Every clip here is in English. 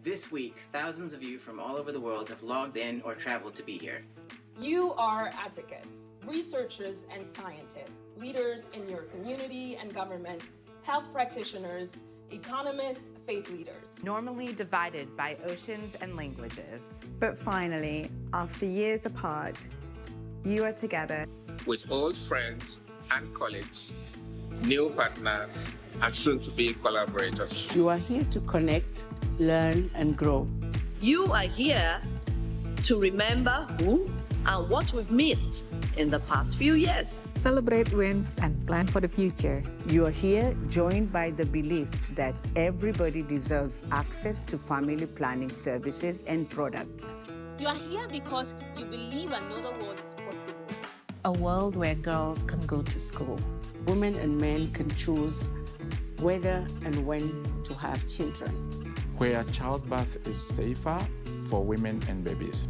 This week, thousands of you from all over the world have logged in or traveled to be here. You are advocates, researchers and scientists, leaders in your community and government, health practitioners, economists, faith leaders. Normally divided by oceans and languages. But finally, after years apart, you are together. With old friends and colleagues, new partners, and soon-to-be collaborators. You are here to connect, learn, and grow. You are here to remember who and what we've missed in the past few years. Celebrate wins and plan for the future. You are here joined by the belief that everybody deserves access to family planning services and products. You are here because you believe another world is possible. A world where girls can go to school. Women and men can choose whether and when to have children. Where childbirth is safer for women and babies.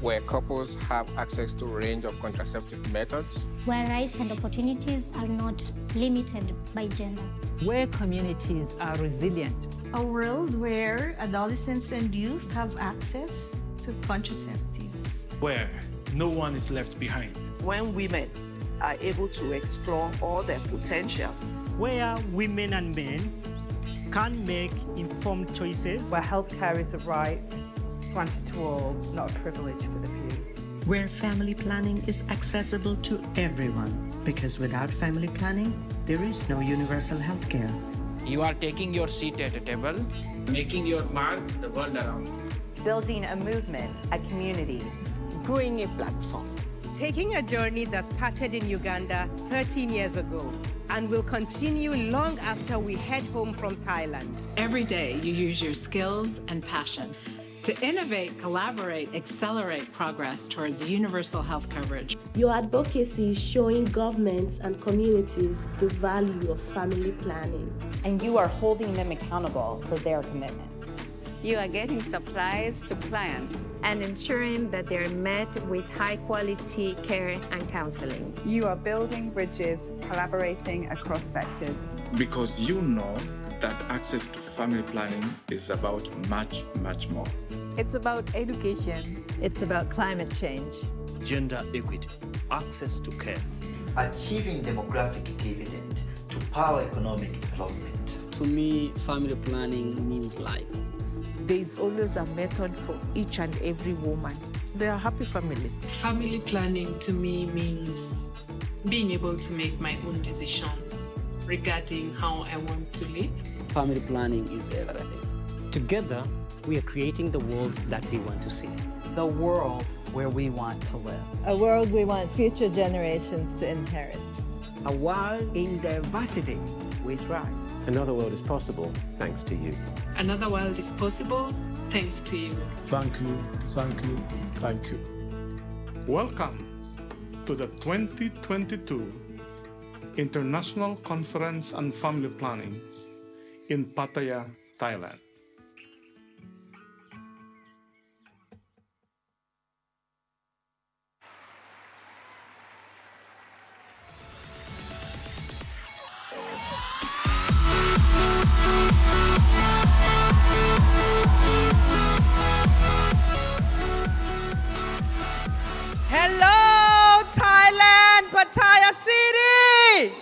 Where couples have access to a range of contraceptive methods. Where rights and opportunities are not limited by gender. Where communities are resilient. A world where adolescents and youth have access to contraceptives. Where no one is left behind. When women are able to explore all their potentials. Where women and men can make informed choices. Where healthcare is a right, granted to all, not a privilege for the few. Where family planning is accessible to everyone, because without family planning, there is no universal healthcare. You are taking your seat at a table, making your mark the world around. Building a movement, a community. Growing a platform. Taking a journey that started in Uganda 13 years ago and will continue long after we head home from Thailand. Every day you use your skills and passion to innovate, collaborate, accelerate progress towards universal health coverage. Your advocacy is showing governments and communities the value of family planning. And you are holding them accountable for their commitments. You are getting supplies to clients and ensuring that they're met with high-quality care and counseling. You are building bridges, collaborating across sectors. Because you know that access to family planning is about much, much more. It's about education. It's about climate change. Gender equity, access to care. Achieving demographic dividend to power economic development. To me, family planning means life. There is always a method for each and every woman. They are happy family. Family planning to me means being able to make my own decisions regarding how I want to live. Family planning is everything. Together, we are creating the world that we want to see. The world where we want to live. A world we want future generations to inherit. A world in diversity we thrive. Another world is possible thanks to you. Another world is possible thanks to you. Thank you, thank you, thank you. Welcome to the 2022 International Conference on Family Planning in Pattaya, Thailand. Hello, Thailand, Pattaya City.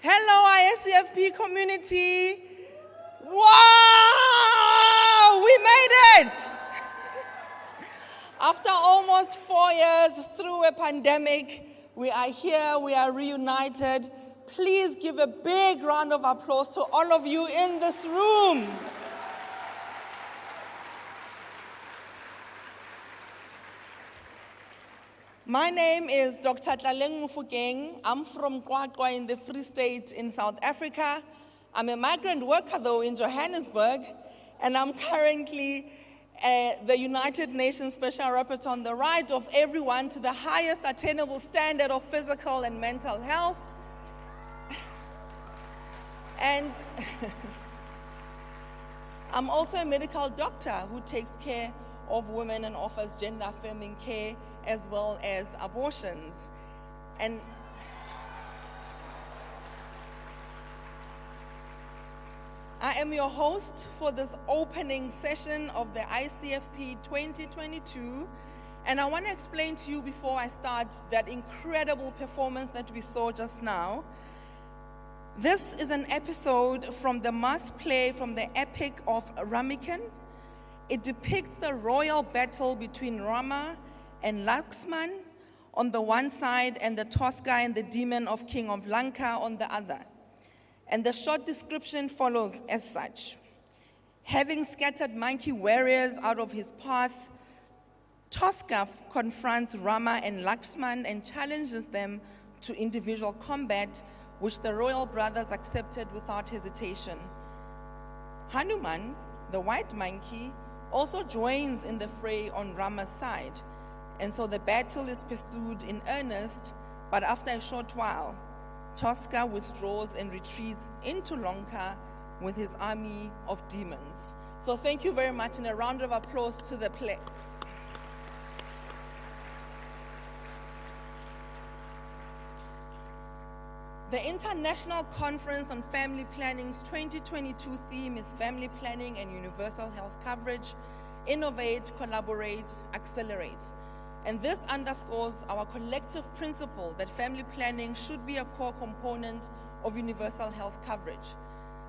Hello, ISCFP community. Wow, we made it. After almost 4 years through a pandemic, we are here, we are reunited. Please give a big round of applause to all of you in this room. My name is Dr. Tlaleng Mufokeng. I'm from Qwaqwa in the Free State in South Africa. I'm a migrant worker, though, in Johannesburg, and I'm currently the United Nations Special Rapporteur on the right of everyone to the highest attainable standard of physical and mental health. And I'm also a medical doctor who takes care of women and offers gender-affirming care as well as abortions. And I am your host for this opening session of the ICFP 2022, and I want to explain to you before I start that incredible performance that we saw just now. This is an episode from the mass play from the Epic of Ramakan. It depicts the royal battle between Rama and Lakshman on the one side and the Tosca and the demon of King of Lanka on the other. And the short description follows as such. Having scattered monkey warriors out of his path, Tosca confronts Rama and Lakshman and challenges them to individual combat, which the royal brothers accepted without hesitation. Hanuman, the white monkey, also joins in the fray on Rama's side, and so the battle is pursued in earnest, but after a short while, Tosca withdraws and retreats into Lanka with his army of demons. So thank you very much, and a round of applause to the play. The International Conference on Family Planning's 2022 theme is Family Planning and Universal Health Coverage, Innovate, Collaborate, Accelerate. And this underscores our collective principle that family planning should be a core component of universal health coverage.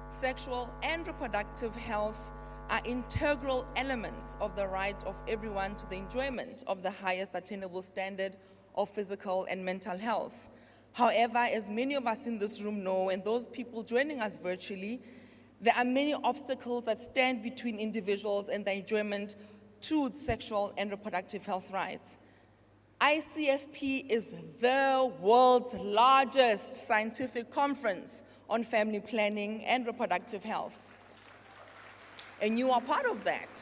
Sexual and reproductive health are integral elements of the right of everyone to the enjoyment of the highest attainable standard of physical and mental health. However, as many of us in this room know, and those people joining us virtually, there are many obstacles that stand between individuals and their enjoyment to sexual and reproductive health rights. ICFP is the world's largest scientific conference on family planning and reproductive health. And you are part of that.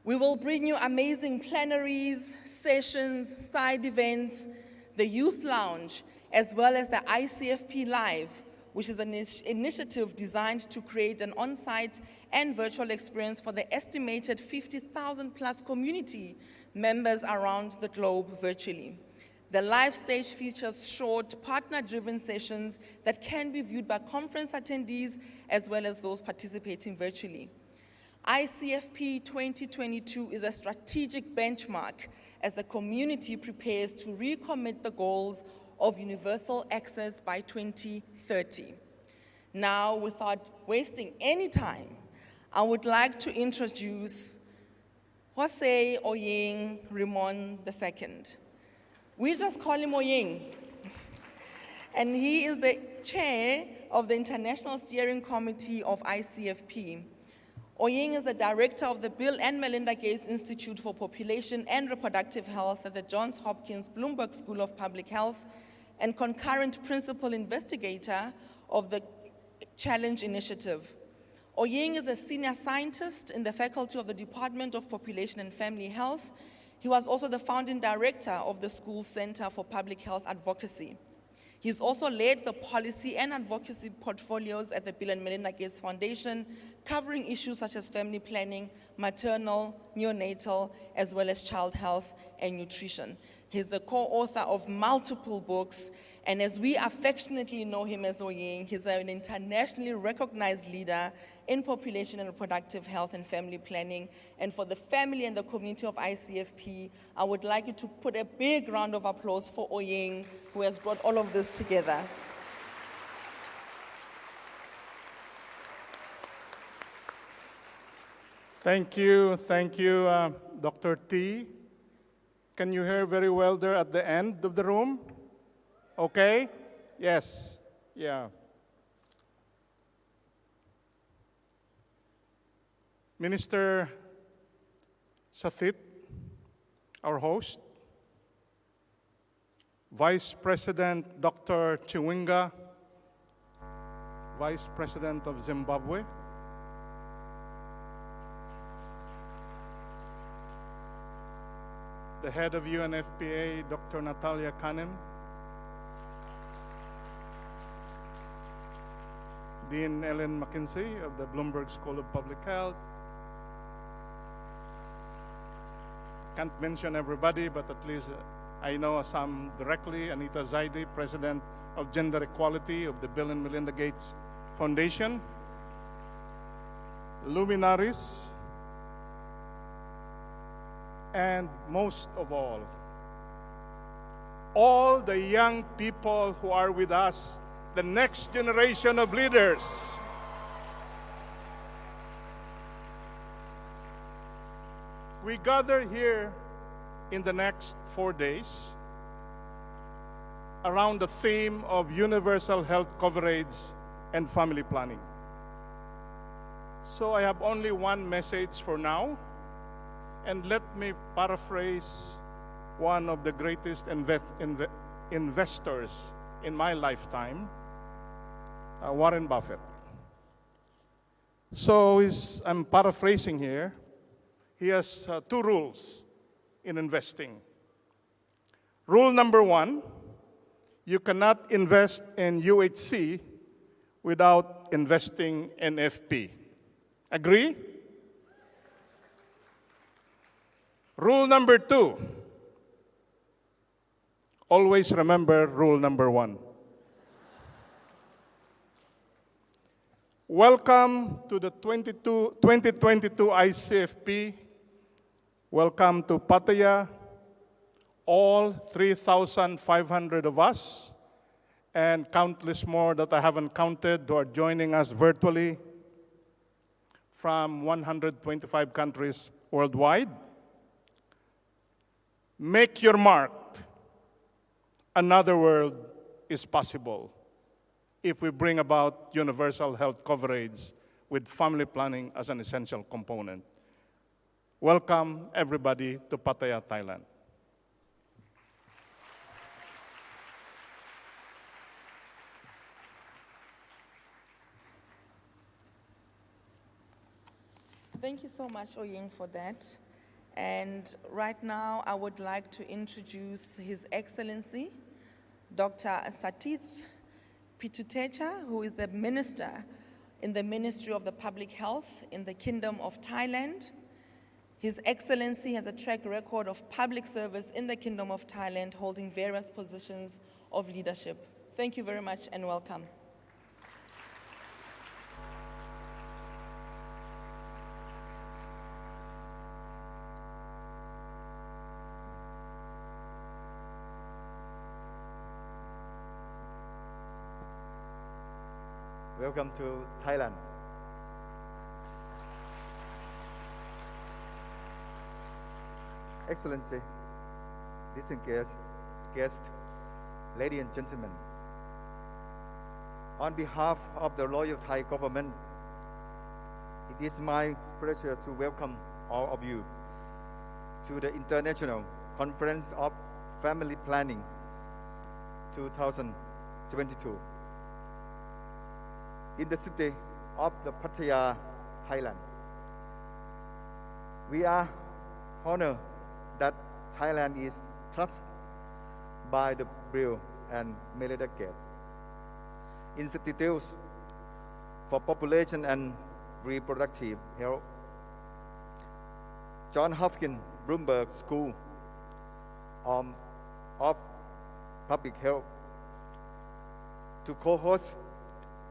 We will bring you amazing plenaries, sessions, side events, the Youth Lounge, as well as the ICFP Live, which is an initiative designed to create an on-site and virtual experience for the estimated 50,000 plus community members around the globe virtually. The live stage features short, partner-driven sessions that can be viewed by conference attendees as well as those participating virtually. ICFP 2022 is a strategic benchmark as the community prepares to recommit the goals of universal access by 2030. Now, without wasting any time, I would like to introduce Jose Oyeng Rimon II. We just call him Oyeng. And he is the chair of the International Steering Committee of ICFP. Oyeng is the director of the Bill and Melinda Gates Institute for Population and Reproductive Health at the Johns Hopkins Bloomberg School of Public Health and concurrent principal investigator of the Challenge Initiative. Oyeng is a senior scientist in the faculty of the Department of Population and Family Health. He was also the founding director of the school's Center for Public Health Advocacy. He's also led the policy and advocacy portfolios at the Bill and Melinda Gates Foundation, covering issues such as family planning, maternal, neonatal, as well as child health and nutrition. He's a co-author of multiple books, and as we affectionately know him as Oyeng, he's an internationally recognized leader in population and reproductive health and family planning. And for the family and the community of ICFP, I would like you to put a big round of applause for Oyeng, who has brought all of this together. Thank you, Dr. T. Can you hear very well there at the end of the room? Okay? Yes, yeah. Minister Sathit, our host, Vice President Dr. Chiwinga, Vice President of Zimbabwe, the head of UNFPA, Dr. Natalia Kanem, Dean Ellen McKinsey of the Bloomberg School of Public Health. Can't mention everybody, but at least I know some directly. Anita Zaidi, President of Gender Equality of the Bill and Melinda Gates Foundation. luminaries, and most of all the young people who are with us, the next generation of leaders. We gather here in the next 4 days around the theme of universal health coverage and family planning. So I have only one message for now, and let me paraphrase one of the greatest investors in my lifetime, Warren Buffett. So I'm paraphrasing here. He has 2 rules in investing. Rule number 1, you cannot invest in UHC without investing in FP. Agree? Rule number 2, always remember rule number 1. Welcome to the 2022 ICFP. Welcome to Pattaya, all 3,500 of us, and countless more that I haven't counted who are joining us virtually from 125 countries worldwide. Make your mark. Another world is possible if we bring about universal health coverage with family planning as an essential component. Welcome, everybody, to Pattaya, Thailand. Thank you so much, Oying, for that. And right now, I would like to introduce His Excellency, Dr. Satith Pitutecha, who is the Minister in the Ministry of the Public Health in the Kingdom of Thailand. His Excellency has a track record of public service in the Kingdom of Thailand, holding various positions of leadership. Thank you very much and welcome. Welcome to Thailand. Excellency, distinguished guests, ladies and gentlemen, on behalf of the Royal Thai government, it is my pleasure to welcome all of you to the International Conference of Family Planning 2022 in the city of the Pattaya, Thailand. We are honored that Thailand is trusted by the Bill and Melinda Gates Institutes for Population and Reproductive Health, Johns Hopkins Bloomberg School of Public Health to co-host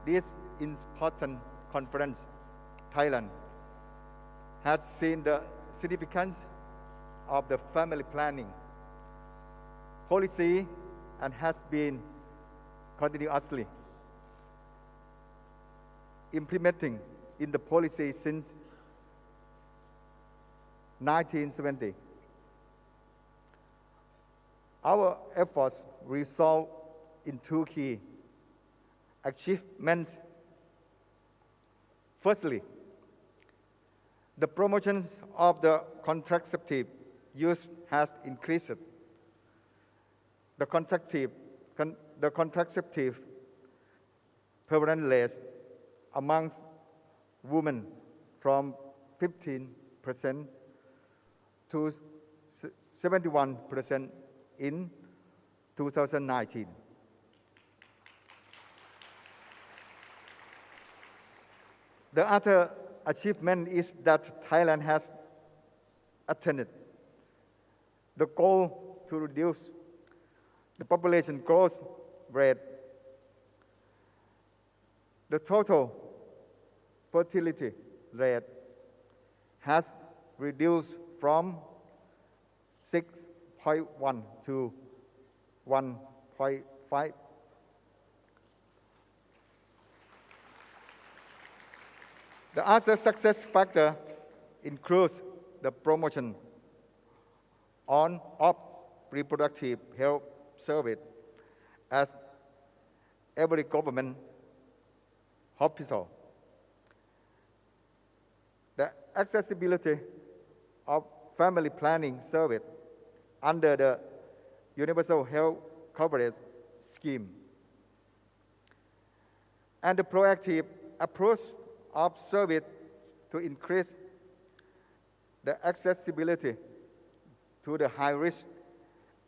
this important conference. Thailand has seen the significance of the family planning policy and has been continuously implementing in the policy since 1970. Our efforts result in 2 key achievements. Firstly, the promotion of the contraceptive use has increased. The contraceptive prevalence rate amongst women from 15% to 71% in 2019. The other achievement is that Thailand has attained the goal to reduce the population growth rate. The total fertility rate has reduced from 6.1 to 1.5. The other success factor includes the promotion of reproductive health service as every government hospital. The accessibility of family planning service under the Universal Health Coverage Scheme, and the proactive approach of service to increase the accessibility to the high-risk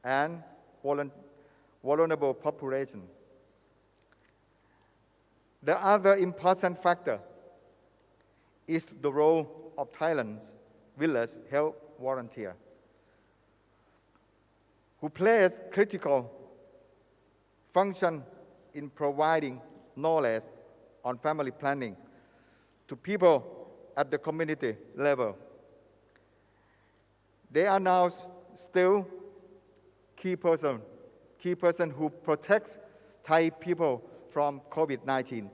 and vulnerable population. The other important factor is the role of Thailand's village health volunteer, who plays critical function in providing knowledge on family planning to people at the community level. They are now still key person who protects Thai people from COVID-19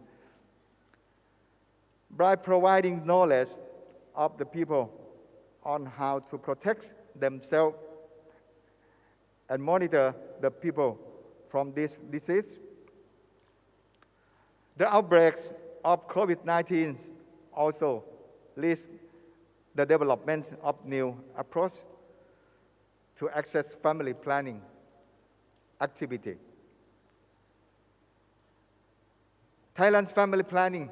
by providing knowledge of the people on how to protect themselves and monitor the people from this disease. The outbreaks of COVID-19 also leads the development of new approach to access family planning activity. Thailand's family planning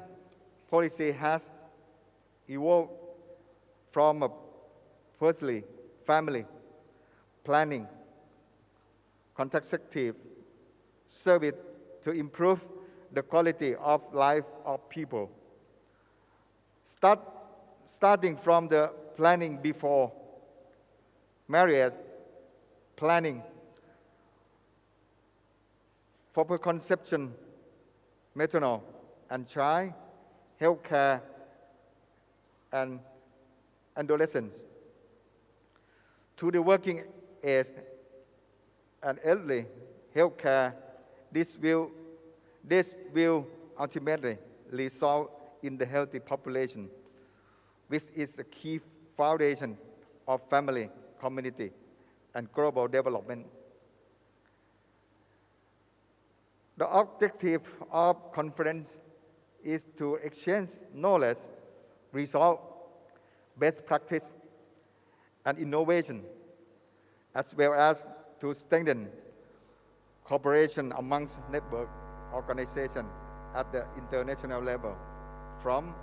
policy has evolved from a firstly family planning contraceptive service to improve the quality of life of people. Starting from the planning before marriage, planning for preconception, maternal and child health care, and adolescents, to the working age and elderly health care. This will ultimately result in the healthy population, which is a key foundation of family, community, and global development. The objective of conference is to exchange knowledge, resolve best practice, and innovation, as well as to strengthen cooperation amongst network organizations at the international level from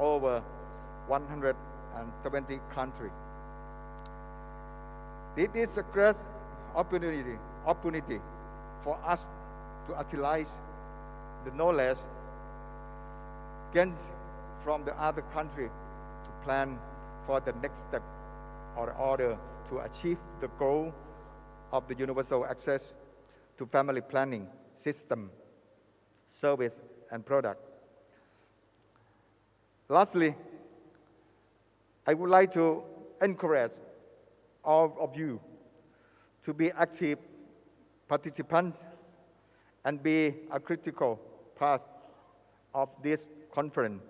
over 170 countries. This is a great opportunity for us to utilize the knowledge gained from the other country to plan for the next step in order to achieve the goal of the universal access to family planning system, service, and product. Lastly, I would like to encourage all of you to be active participants and be a critical part of this conference.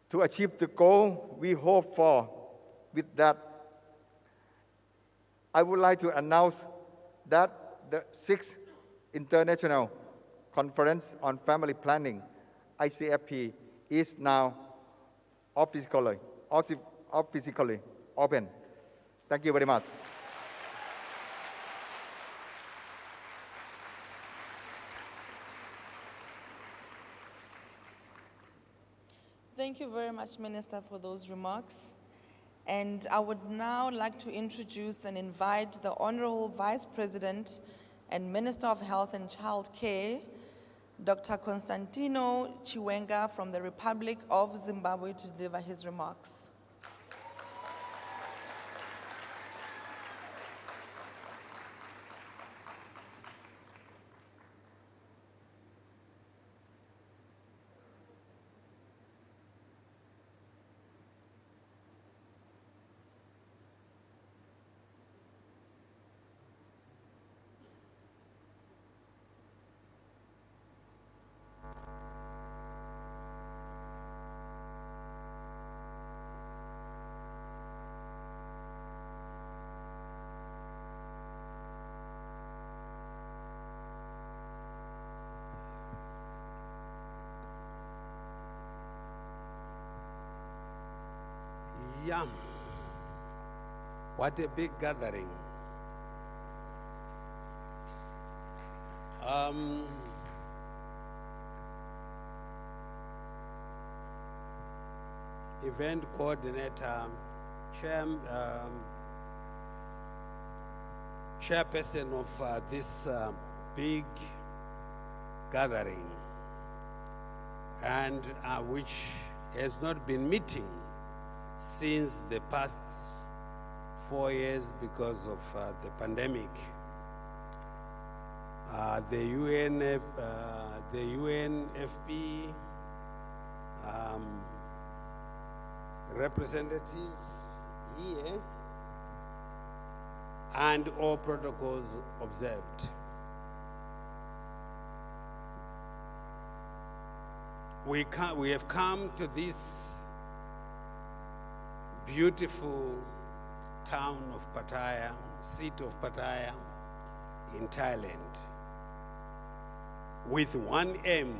To achieve the goal we hope for, with that, I would like to announce that the 6th International Conference on Family Planning, ICFP, is now officially open. Thank you very much. Thank you very much, Minister, for those remarks. And I would now like to introduce and invite the Honorable Vice President and Minister of Health and Child Care, Dr. Constantino Chiwenga from the Republic of Zimbabwe, to deliver his remarks. Yeah. What a big gathering. Event coordinator, chairperson of this big gathering, and which has not been meeting since the past 4 years because of the pandemic. The UNFP representative here, and all protocols observed. We have come to this beautiful town of Pattaya, seat of Pattaya in Thailand, with one aim,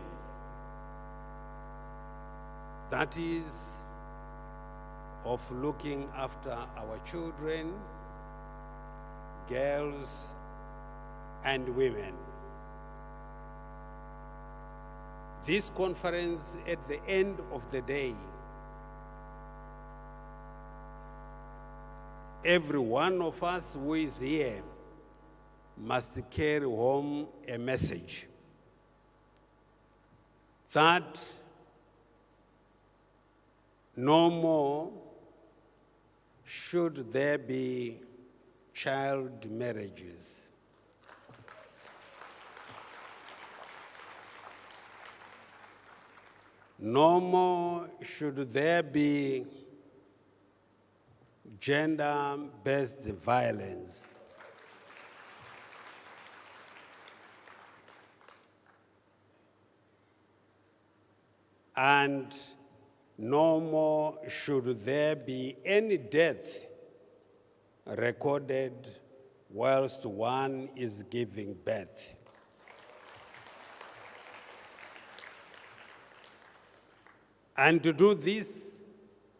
that is of looking after our children, girls, and women. This conference, at the end of the day, every one of us who is here must carry home a message that no more should there be child marriages. No more should there be gender-based violence. And no more should there be any death recorded whilst one is giving birth. And to do this,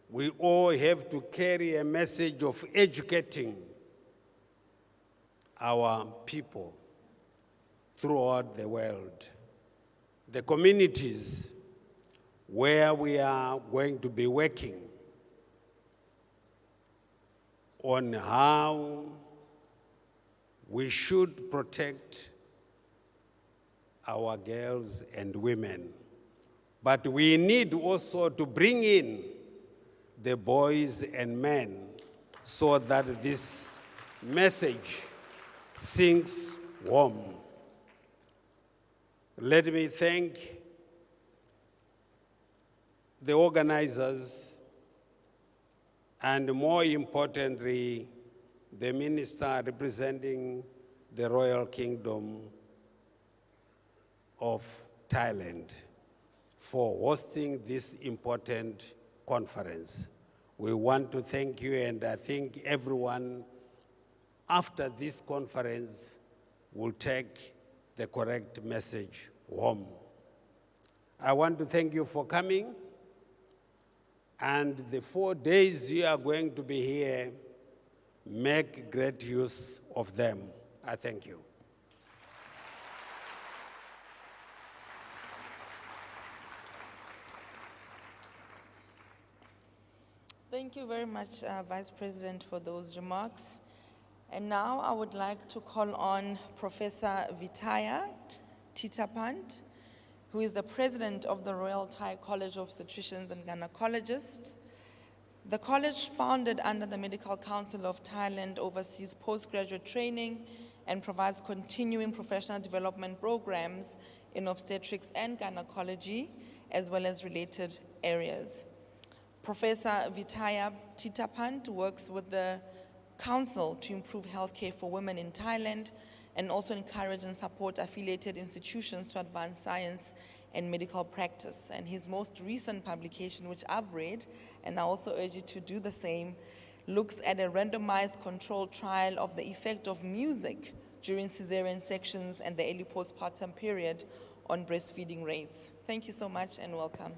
we all have to carry a message of educating our people throughout the world, the communities where we are going to be working on how we should protect our girls and women. But we need also to bring in the boys and men so that this message sinks home. Let me thank the organizers, and more importantly, the minister representing the Royal Kingdom of Thailand for hosting this important conference. We want to thank you, and I think everyone after this conference will take the correct message home. I want to thank you for coming, and the 4 days you are going to be here, make great use of them. I thank you. Thank you very much, Vice President, for those remarks. And now I would like to call on Professor Vitaya Titapant, who is the president of the Royal Thai College of Obstetricians and Gynecologists. The college, founded under the Medical Council of Thailand, oversees postgraduate training and provides continuing professional development programs in obstetrics and gynecology, as well as related areas. Professor Vitaya Titapant works with the Council to improve healthcare for women in Thailand and also encourage and support affiliated institutions to advance science and medical practice. And his most recent publication, which I've read, and I also urge you to do the same, looks at a randomized controlled trial of the effect of music during cesarean sections and the early postpartum period on breastfeeding rates. Thank you so much and welcome.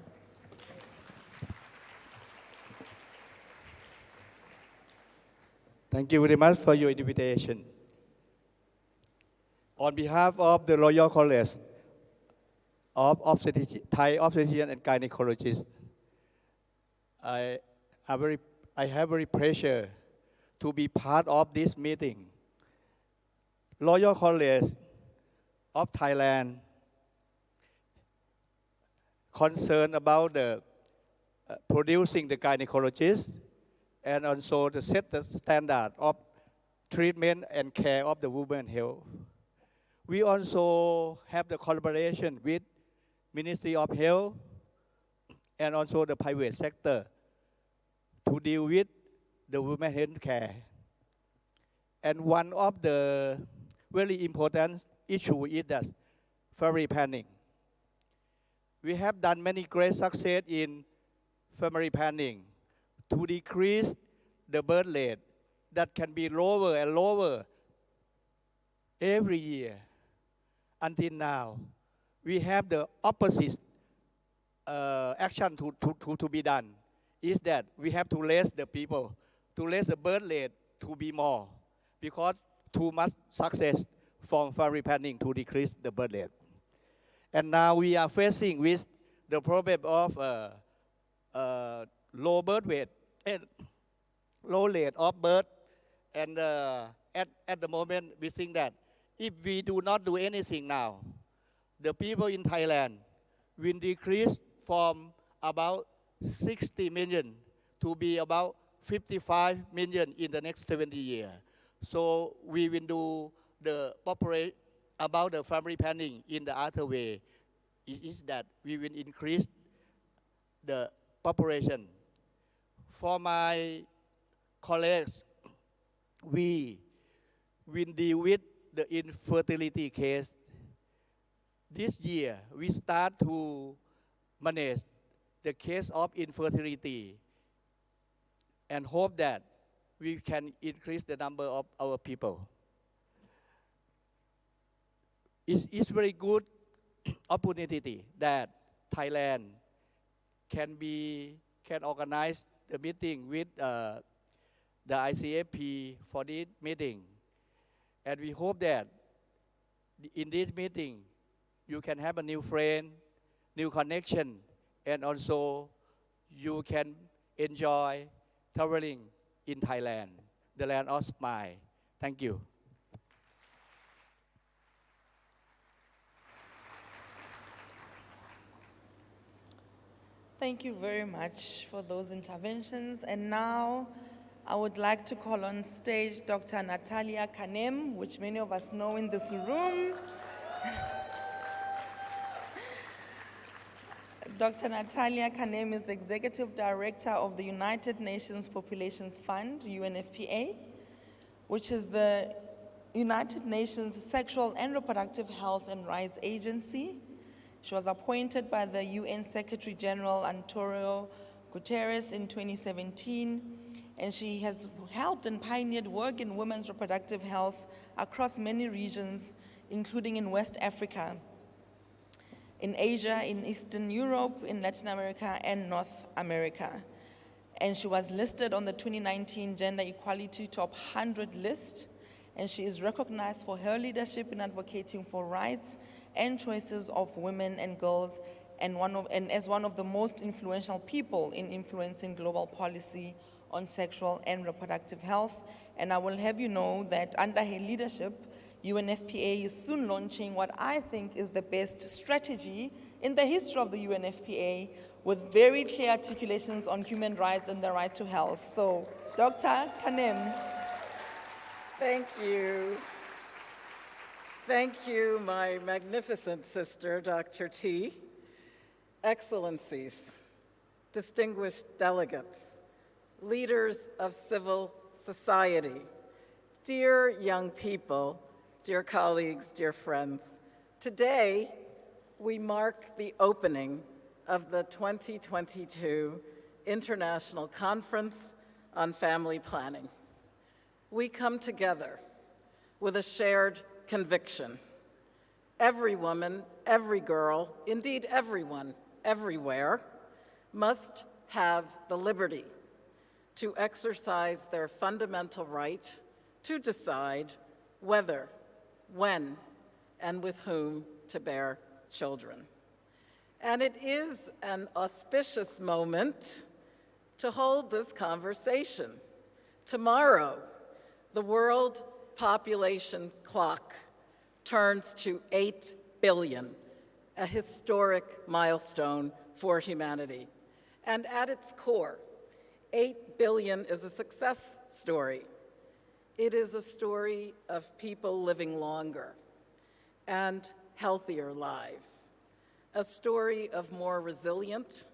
Thank you very much for your invitation. On behalf of the Royal College of Thai obstetrician and gynecologists, I have very pleasure to be part of this meeting. Royal College of Thailand concerned about the producing the gynecologists and also to set the standard of treatment and care of the women's health. We also have the collaboration with Ministry of Health and also the private sector to deal with the women's health care. And one of the very important issue is that family planning. We have done many great success in family planning to decrease the birth rate that can be lower and lower every year. Until now, we have the opposite action to be done, is that we have to raise the people, to raise the birth rate to be more, because too much success from family planning to decrease the birth rate. And now we are facing with the problem of low birth rate and low rate of birth. And at the moment, we think that if we do not do anything now, the people in Thailand will decrease from about 60 million to be about 55 million in the next 20 years. So we will do the about the family planning in the other way, is that we will increase the population. For my colleagues, we will deal with the infertility case. This year, we start to manage the case of infertility and hope that we can increase the number of our people. It's very good opportunity that Thailand can organize the meeting with the ICFP for this meeting. And we hope that in this meeting, you can have a new friend, new connection, and also you can enjoy traveling in Thailand, the land of smile. Thank you. Thank you very much for those interventions. And now I would like to call on stage Dr. Natalia Kanem, which many of us know in this room. Dr. Natalia Kanem is the Executive Director of the United Nations Populations Fund, UNFPA, which is the United Nations Sexual and Reproductive Health and Rights Agency. She was appointed by the UN Secretary General Antonio Guterres in 2017, and she has helped and pioneered work in women's reproductive health across many regions, including in West Africa, in Asia, in Eastern Europe, in Latin America, and North America. And she was listed on the 2019 Gender Equality Top 100 list, and she is recognized for her leadership in advocating for rights and choices of women and girls, and as one of the most influential people in influencing global policy on sexual and reproductive health. And I will have you know that under her leadership, UNFPA is soon launching what I think is the best strategy in the history of the UNFPA, with very clear articulations on human rights and the right to health. So, Dr. Kanem. Thank you. Thank you, my magnificent sister, Dr. T. Excellencies, distinguished delegates, leaders of civil society, dear young people, dear colleagues, dear friends. Today, we mark the opening of the 2022 International Conference on Family Planning. We come together with a shared conviction. Every woman, every girl, indeed everyone, everywhere, must have the liberty to exercise their fundamental right to decide whether, when, and with whom to bear children. And it is an auspicious moment to hold this conversation. Tomorrow, the world population clock turns to 8 billion, a historic milestone for humanity. And at its core, 8 billion is a success story. It is a story of people living longer and healthier lives, a story of more resilient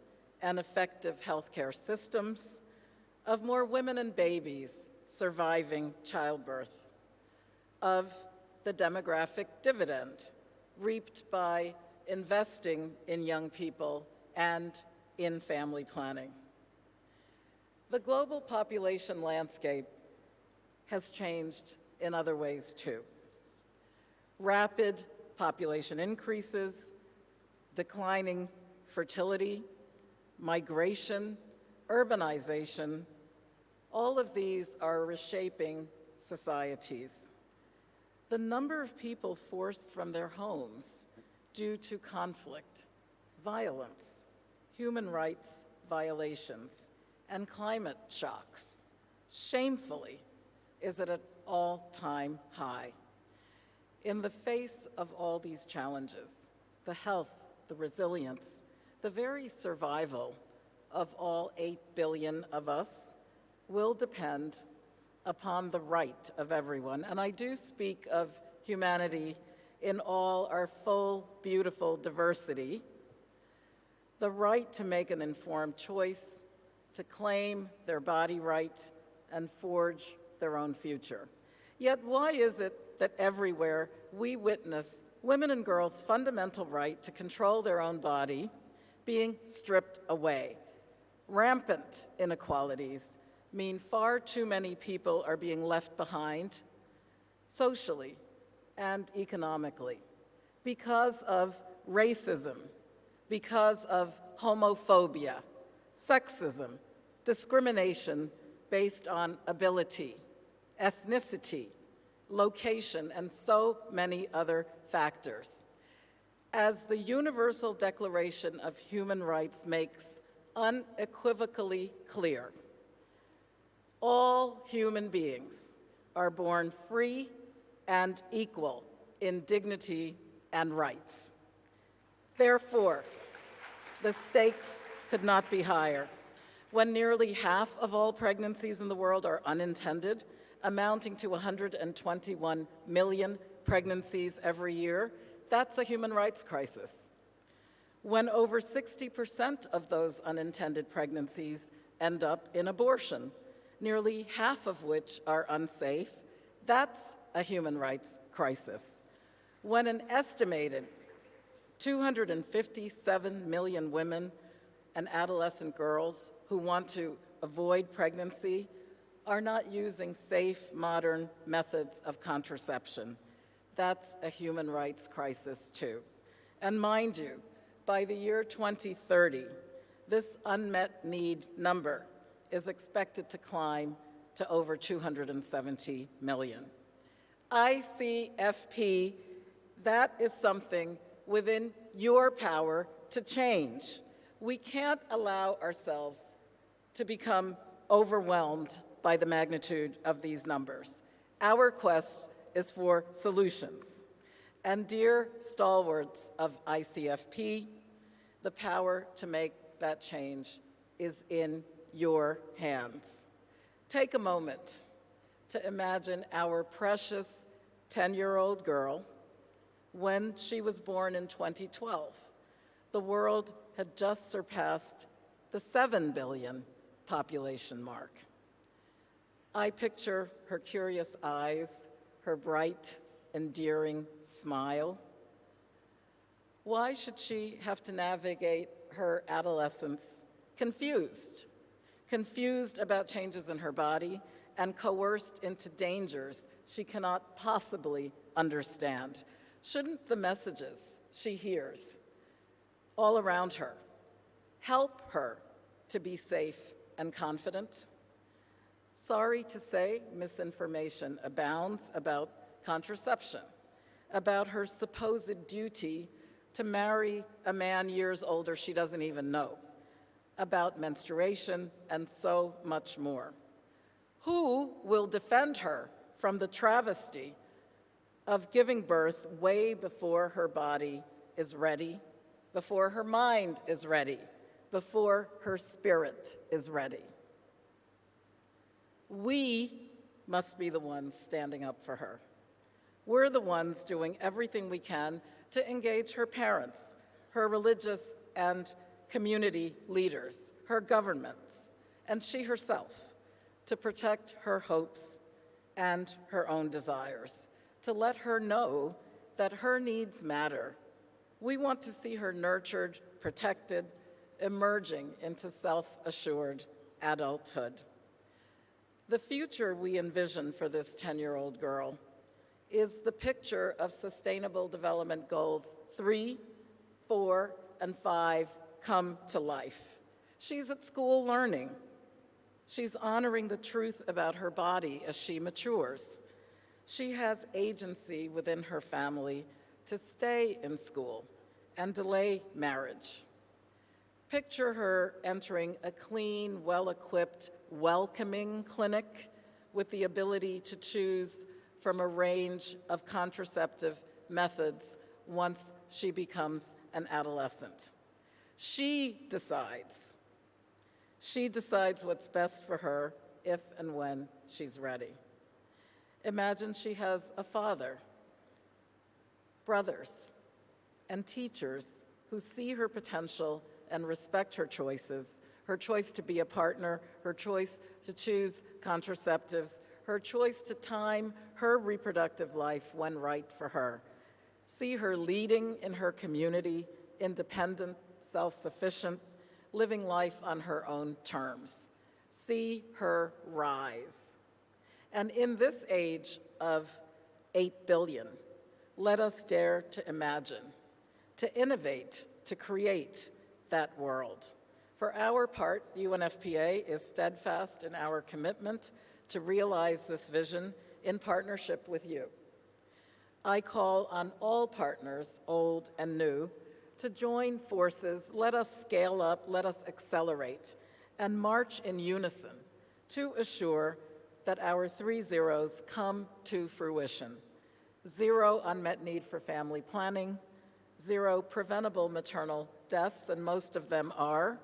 and effective healthcare systems, of more women and babies surviving childbirth, of the demographic dividend reaped by investing in young people and in family planning. The global population landscape has changed in other ways too. Rapid population increases, declining fertility, migration, urbanization, all of these are reshaping societies. The number of people forced from their homes due to conflict, violence, human rights violations, and climate shocks, shamefully, is at an all-time high. In the face of all these challenges, the health, the resilience, the very survival of all 8 billion of us will depend upon the right of everyone. And I do speak of humanity in all our full, beautiful diversity, the right to make an informed choice, to claim their body right, and forge their own future. Yet why is it that everywhere we witness women and girls' fundamental right to control their own body being stripped away? Rampant inequalities mean far too many people are being left behind socially and economically because of racism, because of homophobia, sexism, discrimination based on ability, ethnicity, location, and so many other factors. As the Universal Declaration of Human Rights makes unequivocally clear, all human beings are born free and equal in dignity and rights. Therefore, the stakes could not be higher. When nearly half of all pregnancies in the world are unintended, amounting to 121 million pregnancies every year, that's a human rights crisis. When over 60% of those unintended pregnancies end up in abortion, nearly half of which are unsafe, that's a human rights crisis. When an estimated 257 million women and adolescent girls who want to avoid pregnancy are not using safe, modern methods of contraception, that's a human rights crisis too. And mind you, by the year 2030, this unmet need number is expected to climb to over 270 million. ICFP, that is something within your power to change. We can't allow ourselves to become overwhelmed by the magnitude of these numbers. Our quest is for solutions. And dear stalwarts of ICFP, the power to make that change is in your hands. Take a moment to imagine our precious 10-year-old girl when she was born in 2012. The world had just surpassed the 7 billion population mark. I picture her curious eyes, her bright, endearing smile. Why should she have to navigate her adolescence confused? Confused about changes in her body and coerced into dangers she cannot possibly understand. Shouldn't the messages she hears all around her help her to be safe and confident? Sorry to say, misinformation abounds about contraception, about her supposed duty to marry a man years older she doesn't even know, about menstruation, and so much more. Who will defend her from the travesty of giving birth way before her body is ready, before her mind is ready, before her spirit is ready? We must be the ones standing up for her. We're the ones doing everything we can to engage her parents, her religious and community leaders, her governments, and she herself, to protect her hopes and her own desires, to let her know that her needs matter. We want to see her nurtured, protected, emerging into self-assured adulthood. The future we envision for this 10-year-old girl is the picture of Sustainable Development Goals 3, 4, and 5 come to life. She's at school learning. She's honoring the truth about her body as she matures. She has agency within her family to stay in school and delay marriage. Picture her entering a clean, well-equipped, welcoming clinic with the ability to choose from a range of contraceptive methods once she becomes an adolescent. She decides. She decides what's best for her if and when she's ready. Imagine she has a father, brothers, and teachers who see her potential and respect her choices, her choice to be a partner, her choice to choose contraceptives, her choice to time her reproductive life when right for her. See her leading in her community, independent, self-sufficient, living life on her own terms. See her rise. And in this age of 8 billion, let us dare to imagine, to innovate, to create that world. For our part, UNFPA is steadfast in our commitment to realize this vision in partnership with you. I call on all partners, old and new, to join forces. Let us scale up, let us accelerate, and march in unison to assure that our 3 zeros come to fruition. 0 unmet need for family planning, 0 preventable maternal deaths, and most of them are,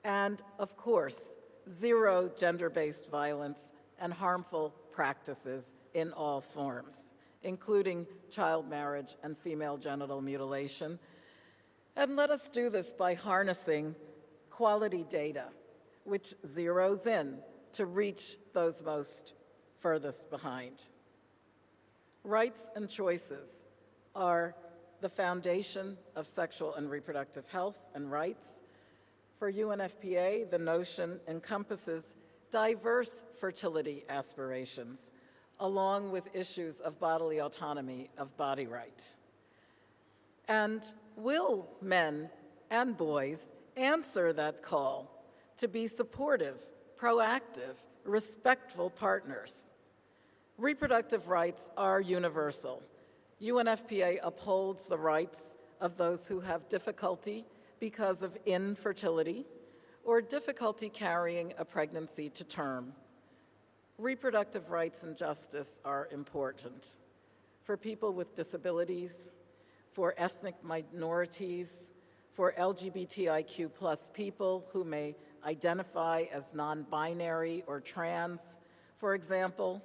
and of course, 0 gender-based violence and harmful practices in all forms, including child marriage and female genital mutilation. And let us do this by harnessing quality data, which zeroes in to reach those most furthest behind. Rights and choices are the foundation of sexual and reproductive health and rights. For UNFPA, the notion encompasses diverse fertility aspirations, along with issues of bodily autonomy, of body right. And will men and boys answer that call to be supportive, proactive, respectful partners? Reproductive rights are universal. UNFPA upholds the rights of those who have difficulty because of infertility or difficulty carrying a pregnancy to term. Reproductive rights and justice are important for people with disabilities, for ethnic minorities, for LGBTIQ+ people who may identify as non-binary or trans, for example,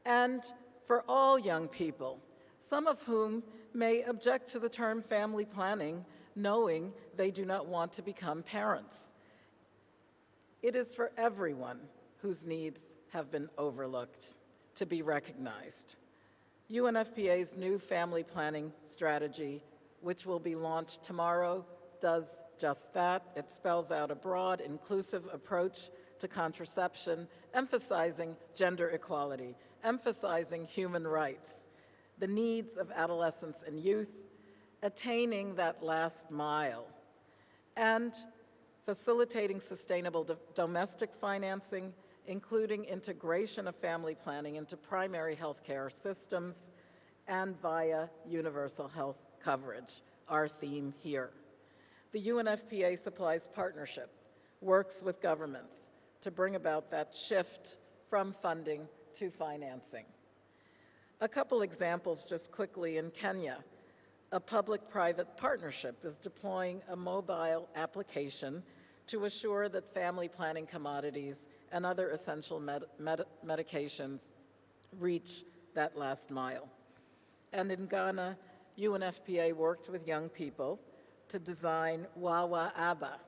and for all young people, some of whom may object to the term family planning, knowing they do not want to become parents. It is for everyone whose needs have been overlooked to be recognized. UNFPA's new family planning strategy, which will be launched tomorrow, does just that. It spells out a broad, inclusive approach to contraception, emphasizing gender equality, emphasizing human rights, the needs of adolescents and youth, attaining that last mile, and facilitating sustainable domestic financing, including integration of family planning into primary health care systems and via universal health coverage, our theme here. The UNFPA Supplies Partnership works with governments to bring about that shift from funding to financing. A couple examples just quickly. In Kenya, a public-private partnership is deploying a mobile application to assure that family planning commodities and other essential medications reach that last mile. And in Ghana, UNFPA worked with young people to design Wawa Aba,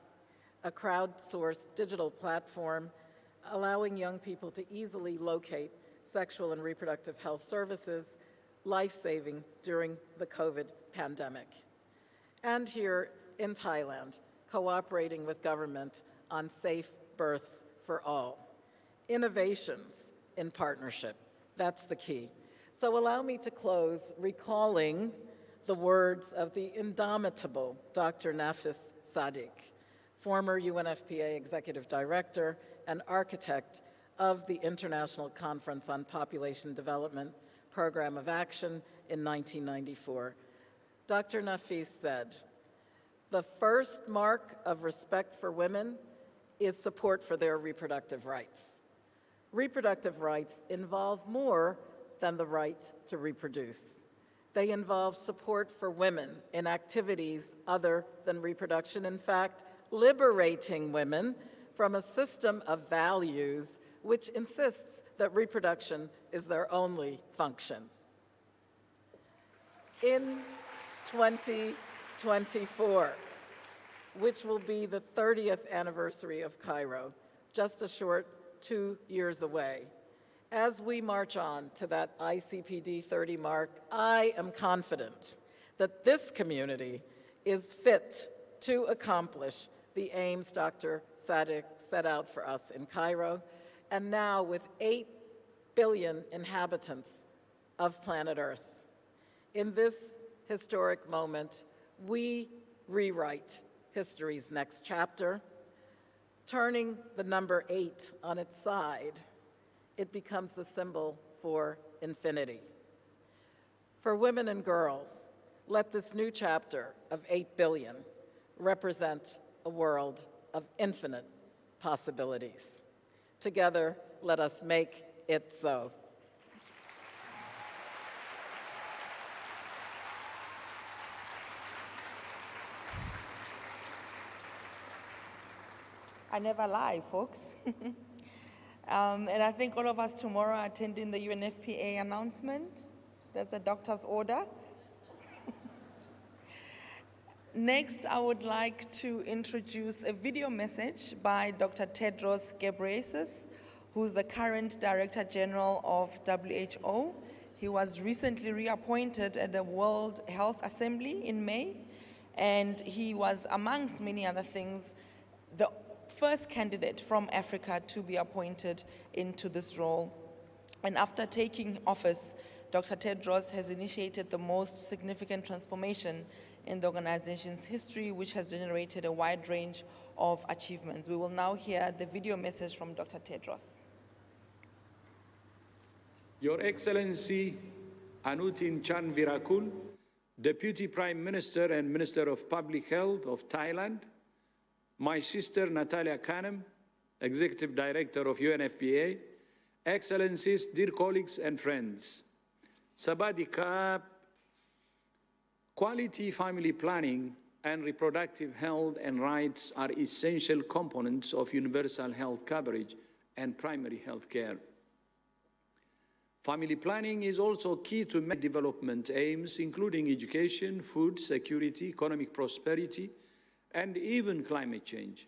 a crowdsourced digital platform allowing young people to easily locate sexual and reproductive health services, life-saving during the COVID pandemic. And here in Thailand, cooperating with government on safe births for all. Innovations in partnership, that's the key. So allow me to close recalling the words of the indomitable Dr. Nafis Sadiq, former UNFPA Executive Director and architect of the International Conference on Population Development Program of Action in 1994. Dr. Nafis said, "The first mark of respect for women is support for their reproductive rights. Reproductive rights involve more than the right to reproduce. They involve support for women in activities other than reproduction. In fact, liberating women from a system of values which insists that reproduction is their only function." In 2024, which will be the 30th anniversary of Cairo, just a short 2 years away, as we march on to that ICPD 30 mark, I am confident that this community is fit to accomplish the aims Dr. Sadiq set out for us in Cairo, and now with 8 billion inhabitants of planet Earth. In this historic moment, we rewrite history's next chapter. Turning the number 8 on its side, it becomes the symbol for infinity. For women and girls, let this new chapter of 8 billion represent a world of infinite possibilities. Together, let us make it so. I never lie, folks. And I think all of us tomorrow are attending the UNFPA announcement. That's a doctor's order. Next, I would like to introduce a video message by Dr. Tedros Ghebreyesus, who's the current Director General of WHO. He was recently reappointed at the World Health Assembly in May, and he was, amongst many other things, the first candidate from Africa to be appointed into this role. And after taking office, Dr. Tedros has initiated the most significant transformation in the organization's history, which has generated a wide range of achievements. We will now hear the video message from Dr. Tedros. Your Excellency Anutin Chanvirakul, Deputy Prime Minister and Minister of Public Health of Thailand, my sister Natalia Kanem, Executive Director of UNFPA, Excellencies, dear colleagues and friends, Sabadika, quality family planning and reproductive health and rights are essential components of universal health coverage and primary health care. Family planning is also key to many development aims, including education, food security, economic prosperity, and even climate change.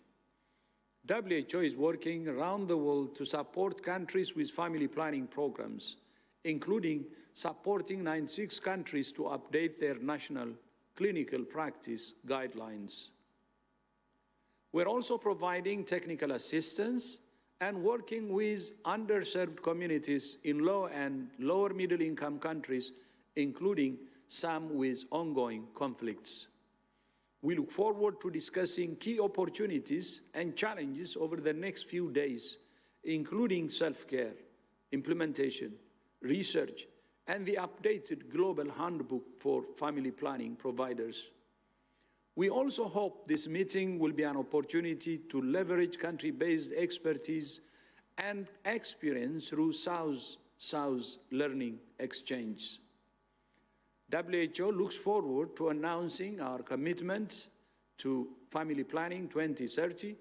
WHO is working around the world to support countries with family planning programs, including supporting 96 countries to update their national clinical practice guidelines. We're also providing technical assistance and working with underserved communities in low and lower middle income countries, including some with ongoing conflicts. We look forward to discussing key opportunities and challenges over the next few days including self-care, implementation, research, and the updated Global Handbook for Family Planning Providers. We also hope this meeting will be an opportunity to leverage country-based expertise and experience through South-South learning exchange. WHO looks forward to announcing our commitment to Family Planning 2030,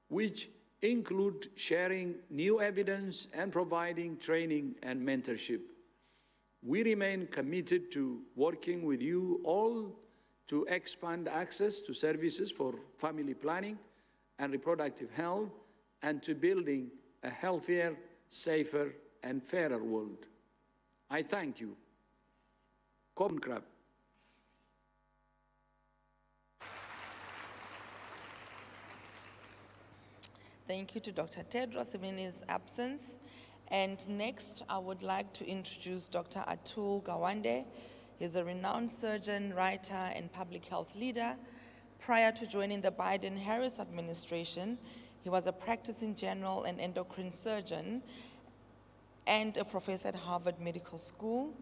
which include sharing new evidence and providing training and mentorship. We remain committed to working with you all to expand access to services for family planning and reproductive health, and to building a healthier, safer, and fairer world. I thank you. Kom Krab. Thank you to Dr. Tedros in his absence. And next, I would like to introduce Dr. Atul Gawande. He's a renowned surgeon, writer, and public health leader. Prior to joining the Biden-Harris administration, he was a practicing general and endocrine surgeon and a professor at Harvard Medical School.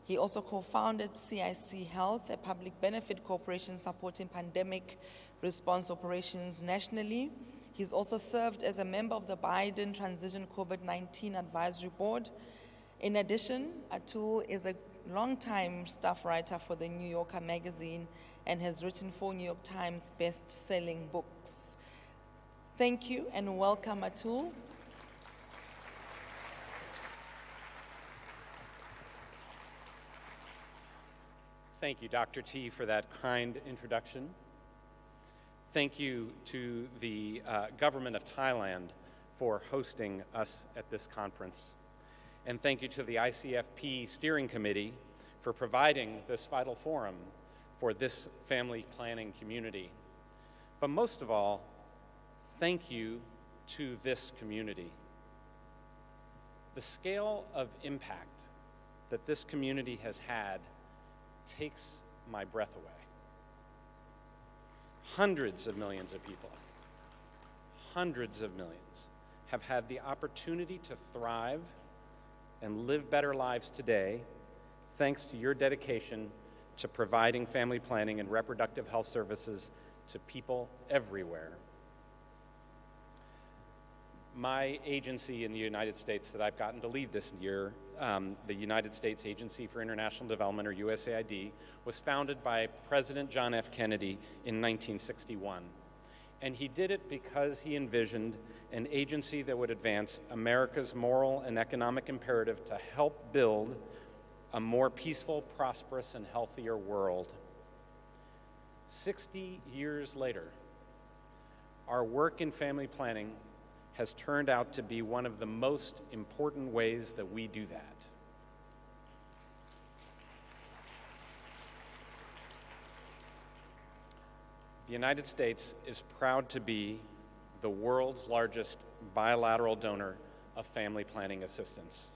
He also co-founded CIC Health, a public benefit corporation supporting pandemic response operations nationally. He's also served as a member of the Biden Transition COVID-19 Advisory Board. In addition, Atul is a longtime staff writer for the New Yorker magazine and has written 4 New York Times best-selling books. Thank you and welcome, Atul. Thank you, Dr. T, for that kind introduction. Thank you to the government of Thailand for hosting us at this conference. And thank you to the ICFP Steering Committee for providing this vital forum for this family planning community. But most of all, thank you to this community. The scale of impact that this community has had takes my breath away. Hundreds of millions of people, hundreds of millions, have had the opportunity to thrive and live better lives today thanks to your dedication to providing family planning and reproductive health services to people everywhere. My agency in the United States that I've gotten to lead this year, the United States Agency for International Development, or USAID, was founded by President John F. Kennedy in 1961. And he did it because he envisioned an agency that would advance America's moral and economic imperative to help build a more peaceful, prosperous, and healthier world. 60 years later, our work in family planning has turned out to be one of the most important ways that we do that. The United States is proud to be the world's largest bilateral donor of family planning assistance.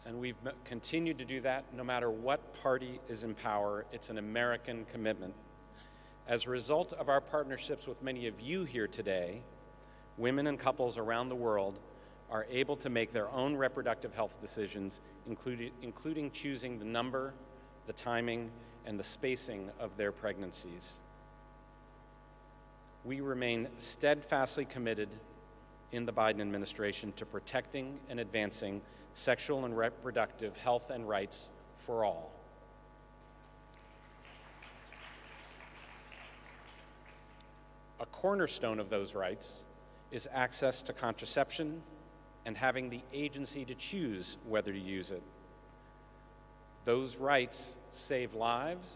And we've continued to do that no matter what party is in power. It's an American commitment. As a result of our partnerships with many of you here today, women and couples around the world are able to make their own reproductive health decisions, including choosing the number, the timing, and the spacing of their pregnancies. We remain steadfastly committed in the Biden administration to protecting and advancing sexual and reproductive health and rights for all. A cornerstone of those rights is access to contraception and having the agency to choose whether to use it. Those rights save lives,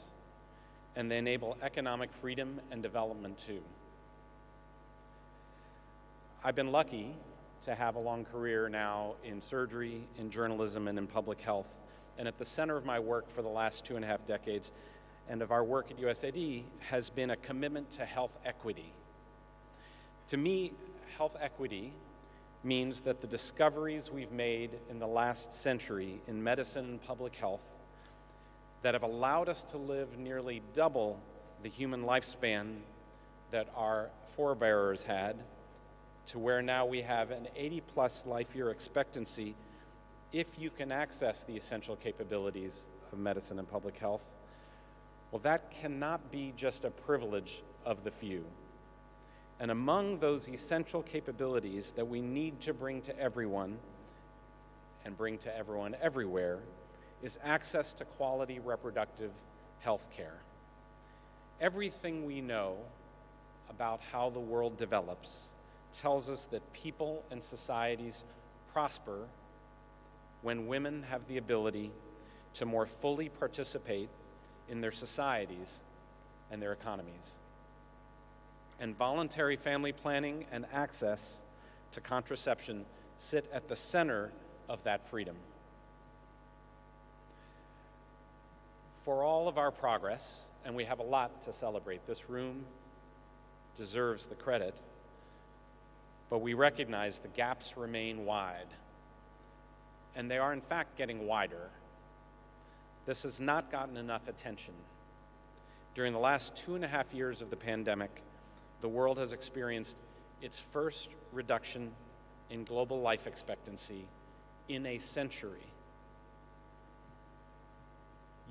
and they enable economic freedom and development too. I've been lucky to have a long career now in surgery, in journalism, and in public health. And at the center of my work for the last 2.5 decades and of our work at USAID has been a commitment to health equity. To me, health equity means that the discoveries we've made in the last century in medicine and public health that have allowed us to live nearly double the human lifespan that our forebearers had, to where now we have an 80-plus life year expectancy if you can access the essential capabilities of medicine and public health, well, that cannot be just a privilege of the few. And among those essential capabilities that we need to bring to everyone, and bring to everyone everywhere, is access to quality reproductive health care. Everything we know about how the world develops tells us that people and societies prosper when women have the ability to more fully participate in their societies and their economies. And voluntary family planning and access to contraception sit at the center of that freedom. For all of our progress, and we have a lot to celebrate, this room deserves the credit, but we recognize the gaps remain wide, and they are in fact getting wider. This has not gotten enough attention. During the last 2.5 years of the pandemic, the world has experienced its first reduction in global life expectancy in a century.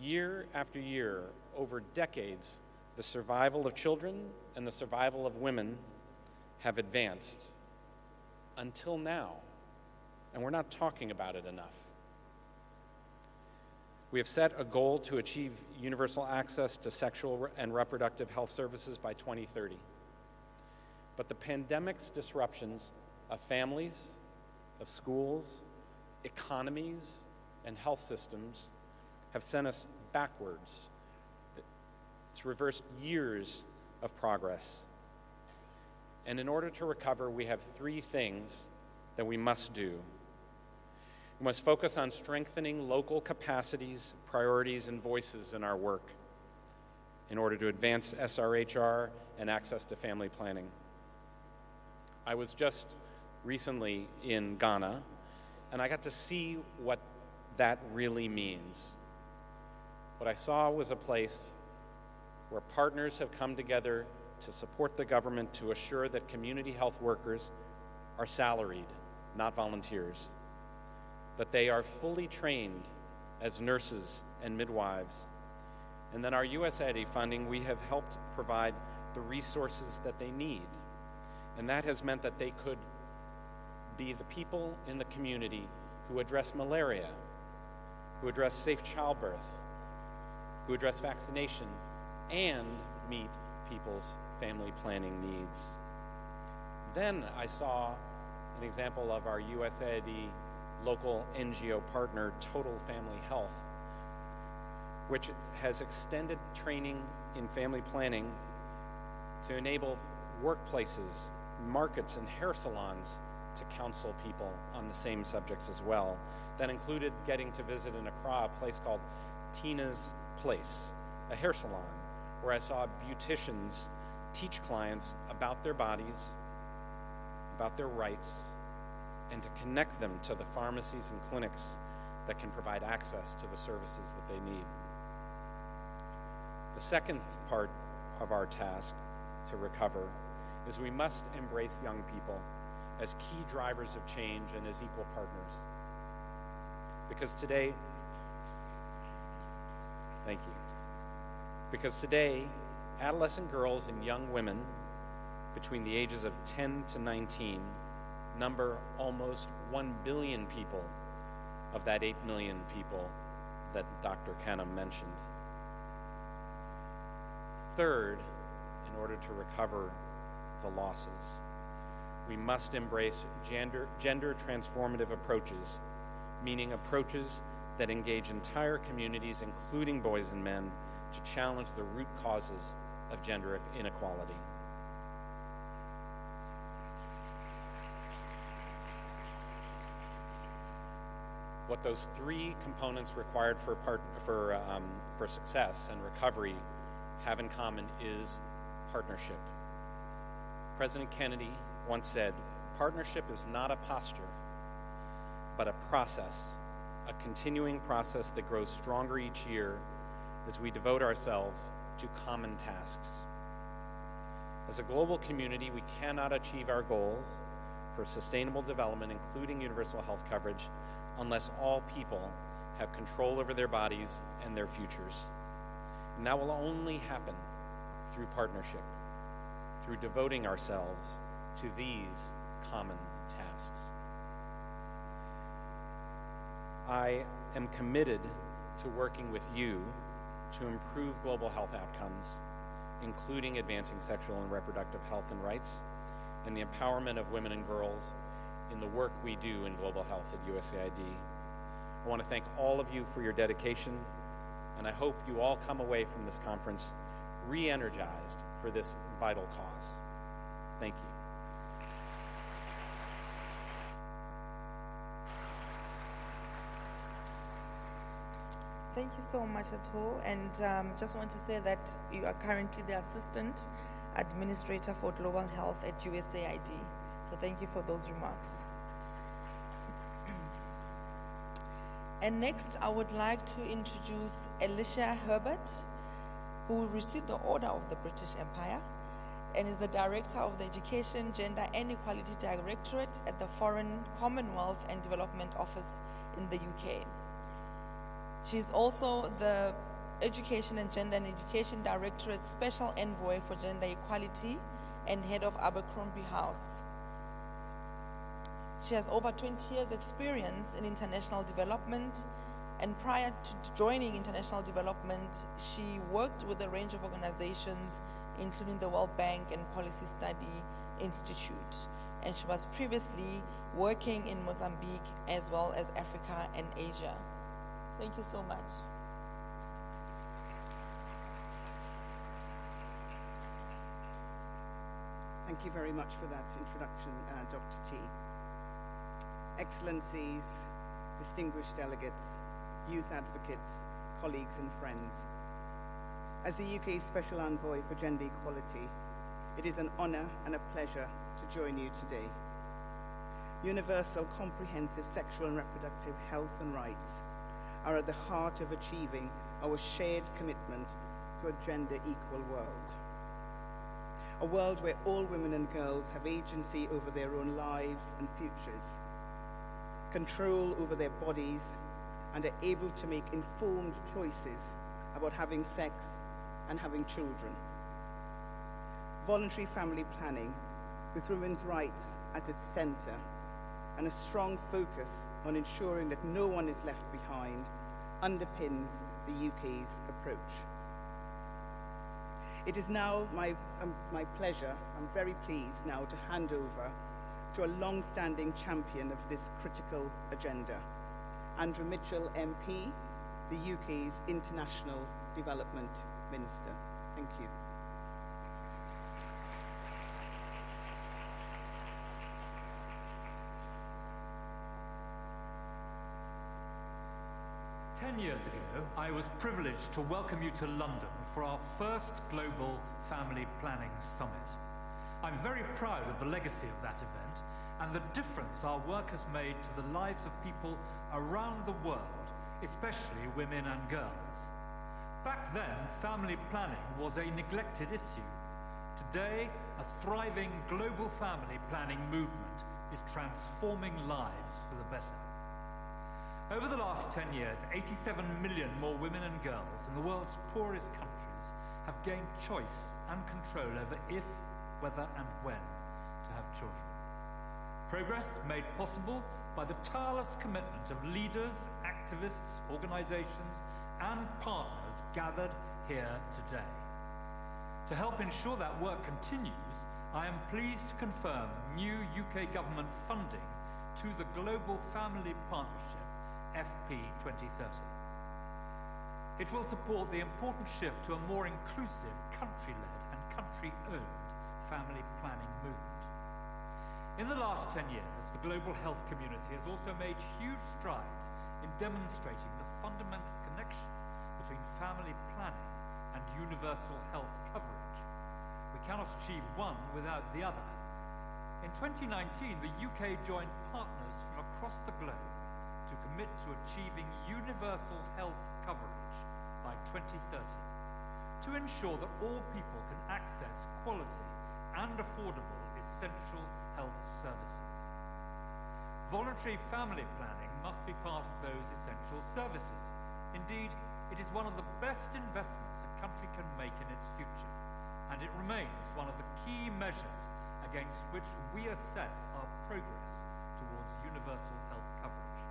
Year after year, over decades, the survival of children and the survival of women have advanced until now, and we're not talking about it enough. We have set a goal to achieve universal access to sexual and reproductive health services by 2030. But the pandemic's disruptions of families, of schools, economies, and health systems have sent us backwards. It's reversed years of progress. And in order to recover, we have 3 things that we must do. We must focus on strengthening local capacities, priorities, and voices in our work in order to advance SRHR and access to family planning. I was just recently in Ghana, and I got to see what that really means. What I saw was a place where partners have come together to support the government to assure that community health workers are salaried, not volunteers, that they are fully trained as nurses and midwives, and that our USAID funding, we have helped provide the resources that they need. And that has meant that they could be the people in the community who address malaria, who address safe childbirth, who address vaccination, and meet people's family planning needs. Then I saw an example of our USAID local NGO partner, Total Family Health, which has extended training in family planning to enable workplaces, markets, and hair salons to counsel people on the same subjects as well. That included getting to visit in Accra a place called Tina's Place, a hair salon, where I saw beauticians teach clients about their bodies, about their rights, and to connect them to the pharmacies and clinics that can provide access to the services that they need. The second part of our task to recover is we must embrace young people as key drivers of change and as equal partners. Because today, thank you. Because today, adolescent girls and young women between the ages of 10 to 19 number almost 1 billion people of that 8 million people that Dr. Khanum mentioned. Third, in order to recover the losses, we must embrace gender transformative approaches, meaning approaches that engage entire communities, including boys and men, to challenge the root causes of gender inequality. What those 3 components required for success and recovery have in common is partnership. President Kennedy once said, "Partnership is not a posture, but a process, a continuing process that grows stronger each year as we devote ourselves to common tasks." As a global community, we cannot achieve our goals for sustainable development, including universal health coverage, unless all people have control over their bodies and their futures. And that will only happen through partnership, through devoting ourselves to these common tasks. I am committed to working with you to improve global health outcomes, including advancing sexual and reproductive health and rights, and the empowerment of women and girls in the work we do in global health at USAID. I want to thank all of you for your dedication, and I hope you all come away from this conference re-energized for this vital cause. Thank you. Thank you so much, Atul. And just want to say that you are currently the Assistant Administrator for Global Health at USAID. So thank you for those remarks. And next, I would like to introduce Alicia Herbert, who received the Order of the British Empire and is the Director of the Education, Gender and Equality Directorate at the Foreign, Commonwealth and Development Office in the UK. She is also the Education and Gender and Education Directorate Special Envoy for Gender Equality and Head of Abercrombie House. She has over 20 years' experience in international development, and prior to joining international development, she worked with a range of organizations, including the World Bank and Policy Study Institute. And she was previously working in Mozambique as well as Africa and Asia. Thank you so much. Thank you very much for that introduction, Dr. T. Excellencies, distinguished delegates, youth advocates, colleagues and friends. As the UK's Special Envoy for Gender Equality, it is an honour and a pleasure to join you today. Universal, comprehensive sexual and reproductive health and rights are at the heart of achieving our shared commitment to a gender-equal world. A world where all women and girls have agency over their own lives and futures, control over their bodies, and are able to make informed choices about having sex and having children. Voluntary family planning, with women's rights at its centre, and a strong focus on ensuring that no one is left behind, underpins the UK's approach. It is now my pleasure, I'm very pleased now to hand over to a long-standing champion of this critical agenda, Andrew Mitchell MP, the UK's International Development Minister. Thank you. Ten years ago, I was privileged to welcome you to London for our first Global Family Planning Summit. I'm very proud of the legacy of that event and the difference our work has made to the lives of people around the world, especially women and girls. Back then, family planning was a neglected issue. Today, a thriving global family planning movement is transforming lives for the better. Over the last 10 years, 87 million more women and girls in the world's poorest countries have gained choice and control over if, whether and when to have children. Progress made possible by the tireless commitment of leaders, activists, organizations and partners gathered here today. To help ensure that work continues, I am pleased to confirm new UK government funding to the Global Family Partnership, FP 2030. It will support the important shift to a more inclusive, country-led and country-owned family planning movement. In the last 10 years, the global health community has also made huge strides in demonstrating the fundamental connection between family planning and universal health coverage. We cannot achieve one without the other. In 2019, the UK joined partners from across the globe to commit to achieving universal health coverage by 2030, to ensure that all people can access quality, and affordable essential health services. Voluntary family planning must be part of those essential services. Indeed, it is one of the best investments a country can make in its future, and it remains one of the key measures against which we assess our progress towards universal health coverage.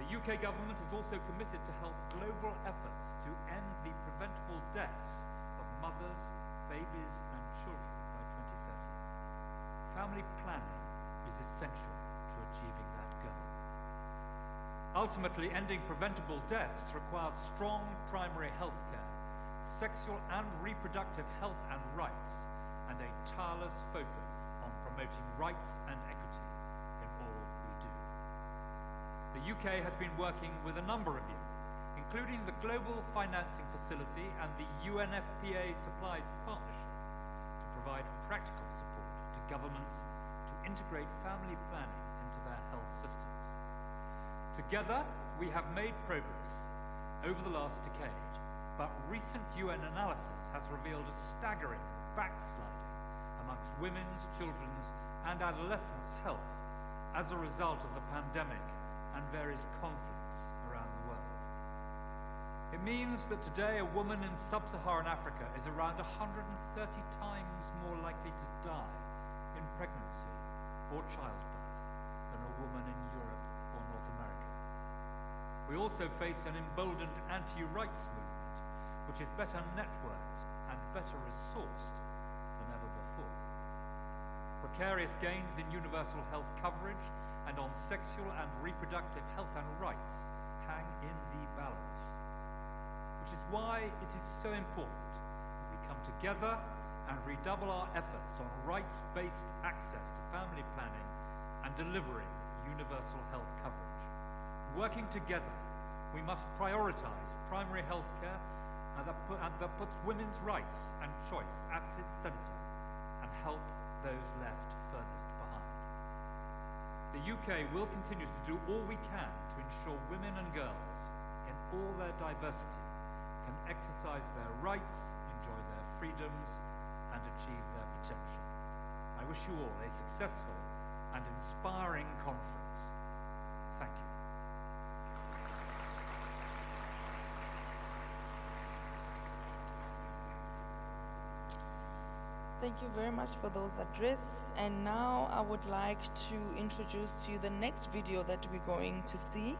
The UK government is also committed to help global efforts to end the preventable deaths of mothers, babies and children by 2030. Family planning is essential to achieving that goal. Ultimately, ending preventable deaths requires strong primary health care, sexual and reproductive health and rights, and a tireless focus on promoting rights and equity in all we do. The UK has been working with a number of you, including the Global Financing Facility and the UNFPA Supplies Partnership, to provide practical support to governments to integrate family planning into their health systems. Together, we have made progress over the last decade, but recent UN analysis has revealed a staggering backsliding amongst women's, children's, and adolescents' health as a result of the pandemic and various conflicts around the world. It means that today a woman in sub-Saharan Africa is around 130 times more likely to die in pregnancy or childbirth than a woman in Europe or North America. We also face an emboldened anti-rights movement, which is better networked and better resourced than ever before. Precarious gains in universal health coverage and on sexual and reproductive health and rights hang in the balance, which is why it is so important that we come together and redouble our efforts on rights-based access to family planning and delivering universal health coverage. Working together, we must prioritise primary health care that puts women's rights and choice at its centre and help those left furthest behind. The UK will continue to do all we can to ensure women and girls, in all their diversity, can exercise their rights, enjoy their freedoms, and achieve their potential. I wish you all a successful and inspiring conference. Thank you. Thank you very much for those addresses. And now I would like to introduce to you the next video that we're going to see.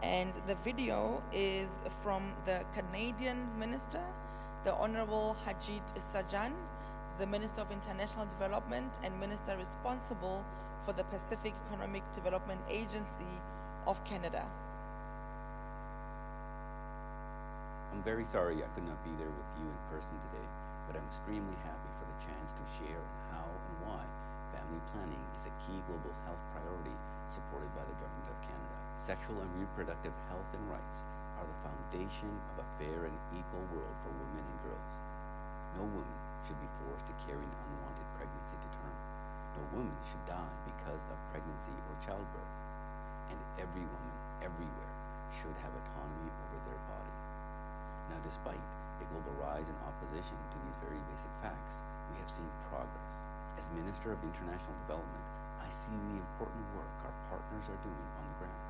And the video is from the Canadian Minister, the Honorable Harjit Sajjan, the Minister of International Development and Minister responsible for the Pacific Economic Development Agency of Canada. I'm very sorry I could not be there with you in person today, but I'm extremely happy for the chance to share how and why family planning is a key global health priority supported by the Government of Canada. Sexual and reproductive health and rights are the foundation of a fair and equal world for women and girls. No woman should be forced to carry an unwanted pregnancy to term. No woman should die because of pregnancy or childbirth. And every woman, everywhere, should have autonomy over their body. Now, despite a global rise in opposition to these very basic facts, we have seen progress. As Minister of International Development, I see the important work our partners are doing on the ground.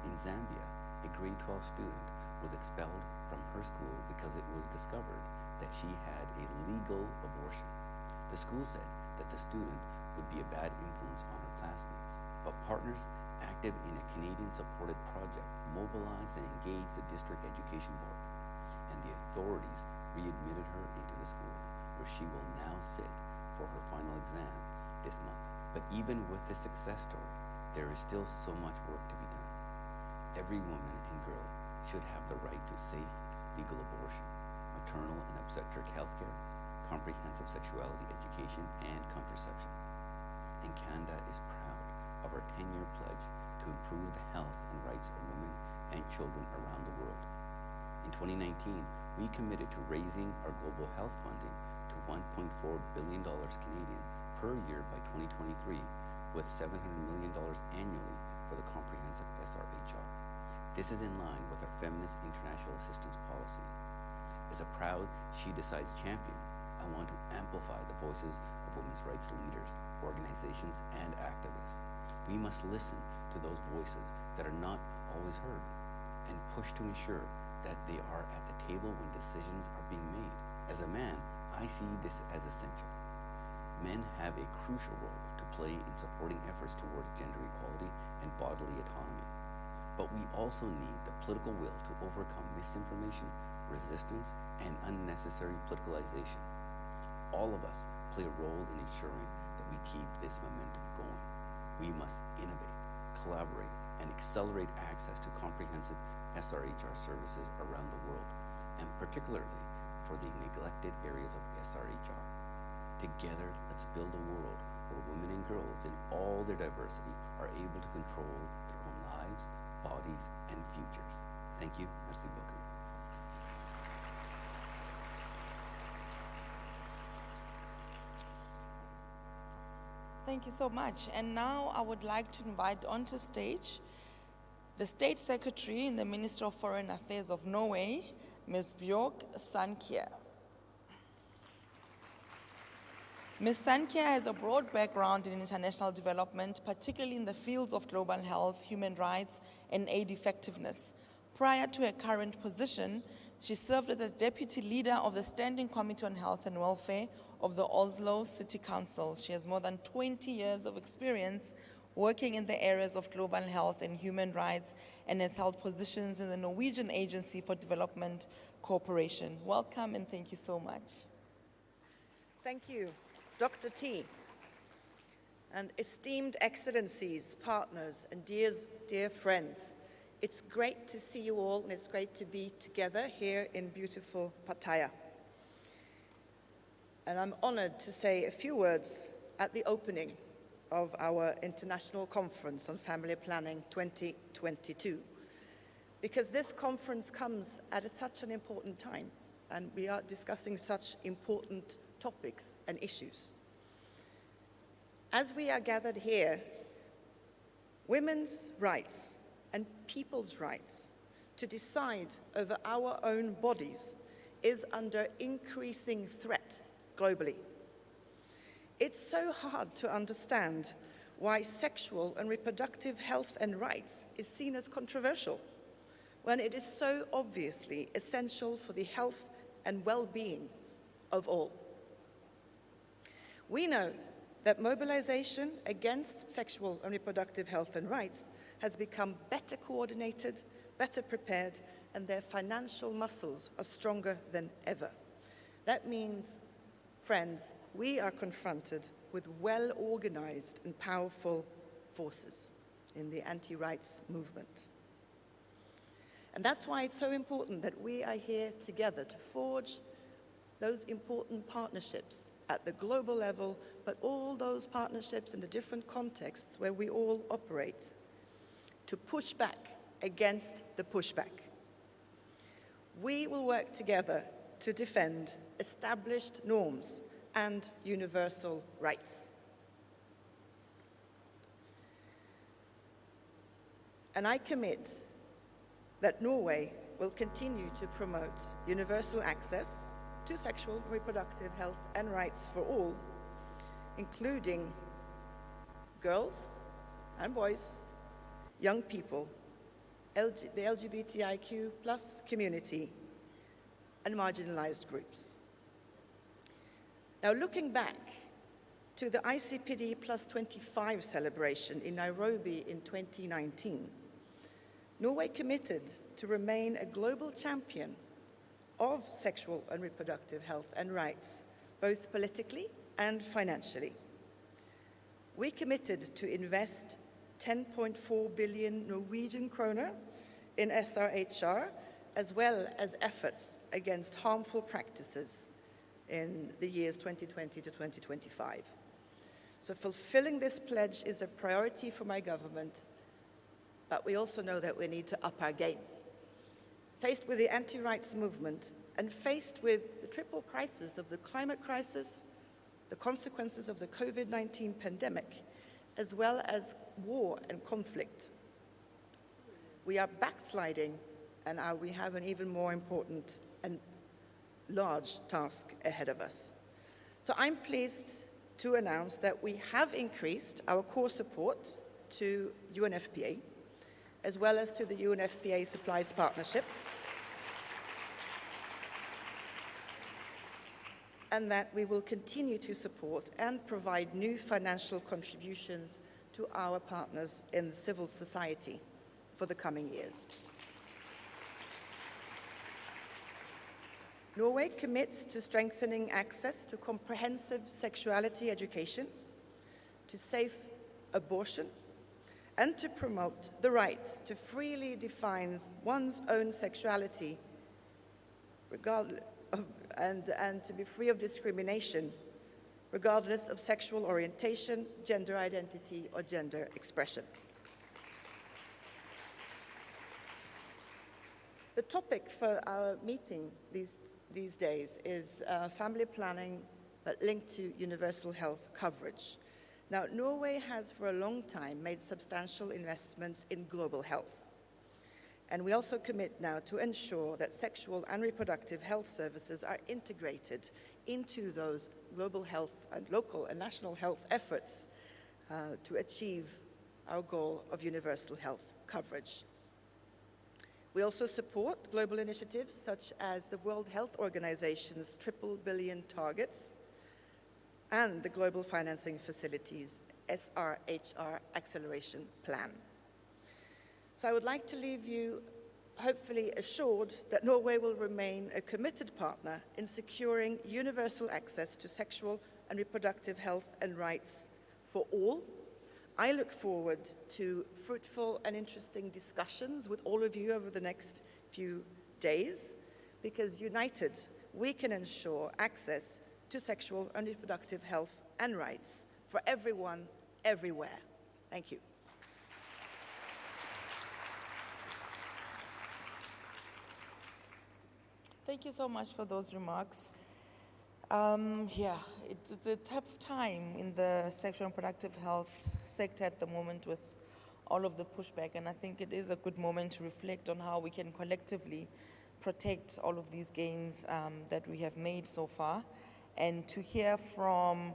In Zambia, a grade 12 student was expelled from her school because it was discovered that she had a legal abortion. The school said that the student would be a bad influence on her classmates, but partners active in a Canadian-supported project mobilized and engaged the District Education Board, and the authorities readmitted her into the school, where she will now sit for her final exam this month. But even with this success story, there is still so much work to be done. Every woman and girl should have the right to safe, legal abortion, maternal and obstetric health care, comprehensive sexuality education, and contraception. And Canada is proud of our 10-year pledge to improve the health and rights of women and children around the world. In 2019, we committed to raising our global health funding to $1.4 billion Canadian per year by 2023, with $700 million annually for the comprehensive SRHR. This is in line with our feminist international assistance policy. As a proud She Decides champion, I I want to amplify the voices of women's rights leaders, organizations, and activists. We must listen to those voices that are not always heard and push to ensure that they are at the table when decisions are being made. As a man, I see this as essential. Men have a crucial role to play in supporting efforts towards gender equality and bodily autonomy. But we also need the political will to overcome misinformation, resistance, and unnecessary politicalization. All of us play a role in ensuring that we keep this momentum going. We must innovate, collaborate, and accelerate access to comprehensive SRHR services around the world, and particularly for the neglected areas of SRHR. Together, let's build a world where women and girls in all their diversity are able to control their own lives, bodies, and futures. Thank you. Merci beaucoup. Thank you so much. And now I would like to invite onto stage the State Secretary in the Ministry of Foreign Affairs of Norway, Ms. Bjørk Sandkjær. Ms. Sandkjær has a broad background in international development, particularly in the fields of global health, human rights, and aid effectiveness. Prior to her current position, she served as the Deputy Leader of the Standing Committee on Health and Welfare of the Oslo City Council. She has more than 20 years of experience working in the areas of global health and human rights, and has held positions in the Norwegian Agency for Development Cooperation. Welcome and thank you so much. Thank you, Dr. T. And esteemed excellencies, partners, and dear friends, it's great to see you all, and it's great to be together here in beautiful Pattaya. And I'm honored to say a few words at the opening of our International Conference on Family Planning 2022, because this conference comes at such an important time, and we are discussing such important topics and issues. As we are gathered here, women's rights and people's rights to decide over our own bodies is under increasing threat globally. It's so hard to understand why sexual and reproductive health and rights is seen as controversial, when it is so obviously essential for the health and well-being of all. We know that mobilization against sexual and reproductive health and rights has become better coordinated, better prepared, and their financial muscles are stronger than ever. That means, friends, we are confronted with well-organized and powerful forces in the anti-rights movement. And that's why it's so important that we are here together to forge those important partnerships at the global level, but all those partnerships in the different contexts where we all operate, to push back against the pushback. We will work together to defend established norms and universal rights. And I commit that Norway will continue to promote universal access to sexual and reproductive health and rights for all, including girls and boys, young people, the LGBTIQ+ community, and marginalized groups. Now, looking back to the ICPD Plus 25 celebration in Nairobi in 2019, Norway committed to remain a global champion of sexual and reproductive health and rights, both politically and financially. We committed to invest 10.4 billion Norwegian kroner in SRHR, as well as efforts against harmful practices in the years 2020 to 2025. So fulfilling this pledge is a priority for my government, but we also know that we need to up our game. Faced with the anti-rights movement and faced with the triple crisis of the climate crisis, the consequences of the COVID-19 pandemic, as well as war and conflict, we are backsliding, and we have an even more important and large task ahead of us. So I'm pleased to announce that we have increased our core support to UNFPA, as well as to the UNFPA Supplies Partnership, and that we will continue to support and provide new financial contributions to our partners in civil society for the coming years. Norway commits to strengthening access to comprehensive sexuality education, to safe abortion, and to promote the right to freely define one's own sexuality, and to be free of discrimination, regardless of sexual orientation, gender identity, or gender expression. The topic for our meeting these days is family planning, but linked to universal health coverage. Now, Norway has for a long time made substantial investments in global health. And we also commit now to ensure that sexual and reproductive health services are integrated into those global health and local and national health efforts to achieve our goal of universal health coverage. We also support global initiatives such as the World Health Organization's triple billion targets and the Global Financing Facility's SRHR Acceleration Plan. So I would like to leave you hopefully assured that Norway will remain a committed partner in securing universal access to sexual and reproductive health and rights for all. I look forward to fruitful and interesting discussions with all of you over the next few days, because united, we can ensure access to sexual and reproductive health and rights for everyone, everywhere. Thank you. Thank you so much for those remarks. It's a tough time in the sexual and reproductive health sector at the moment with all of the pushback, and I think it is a good moment to reflect on how we can collectively protect all of these gains that we have made so far, and to hear from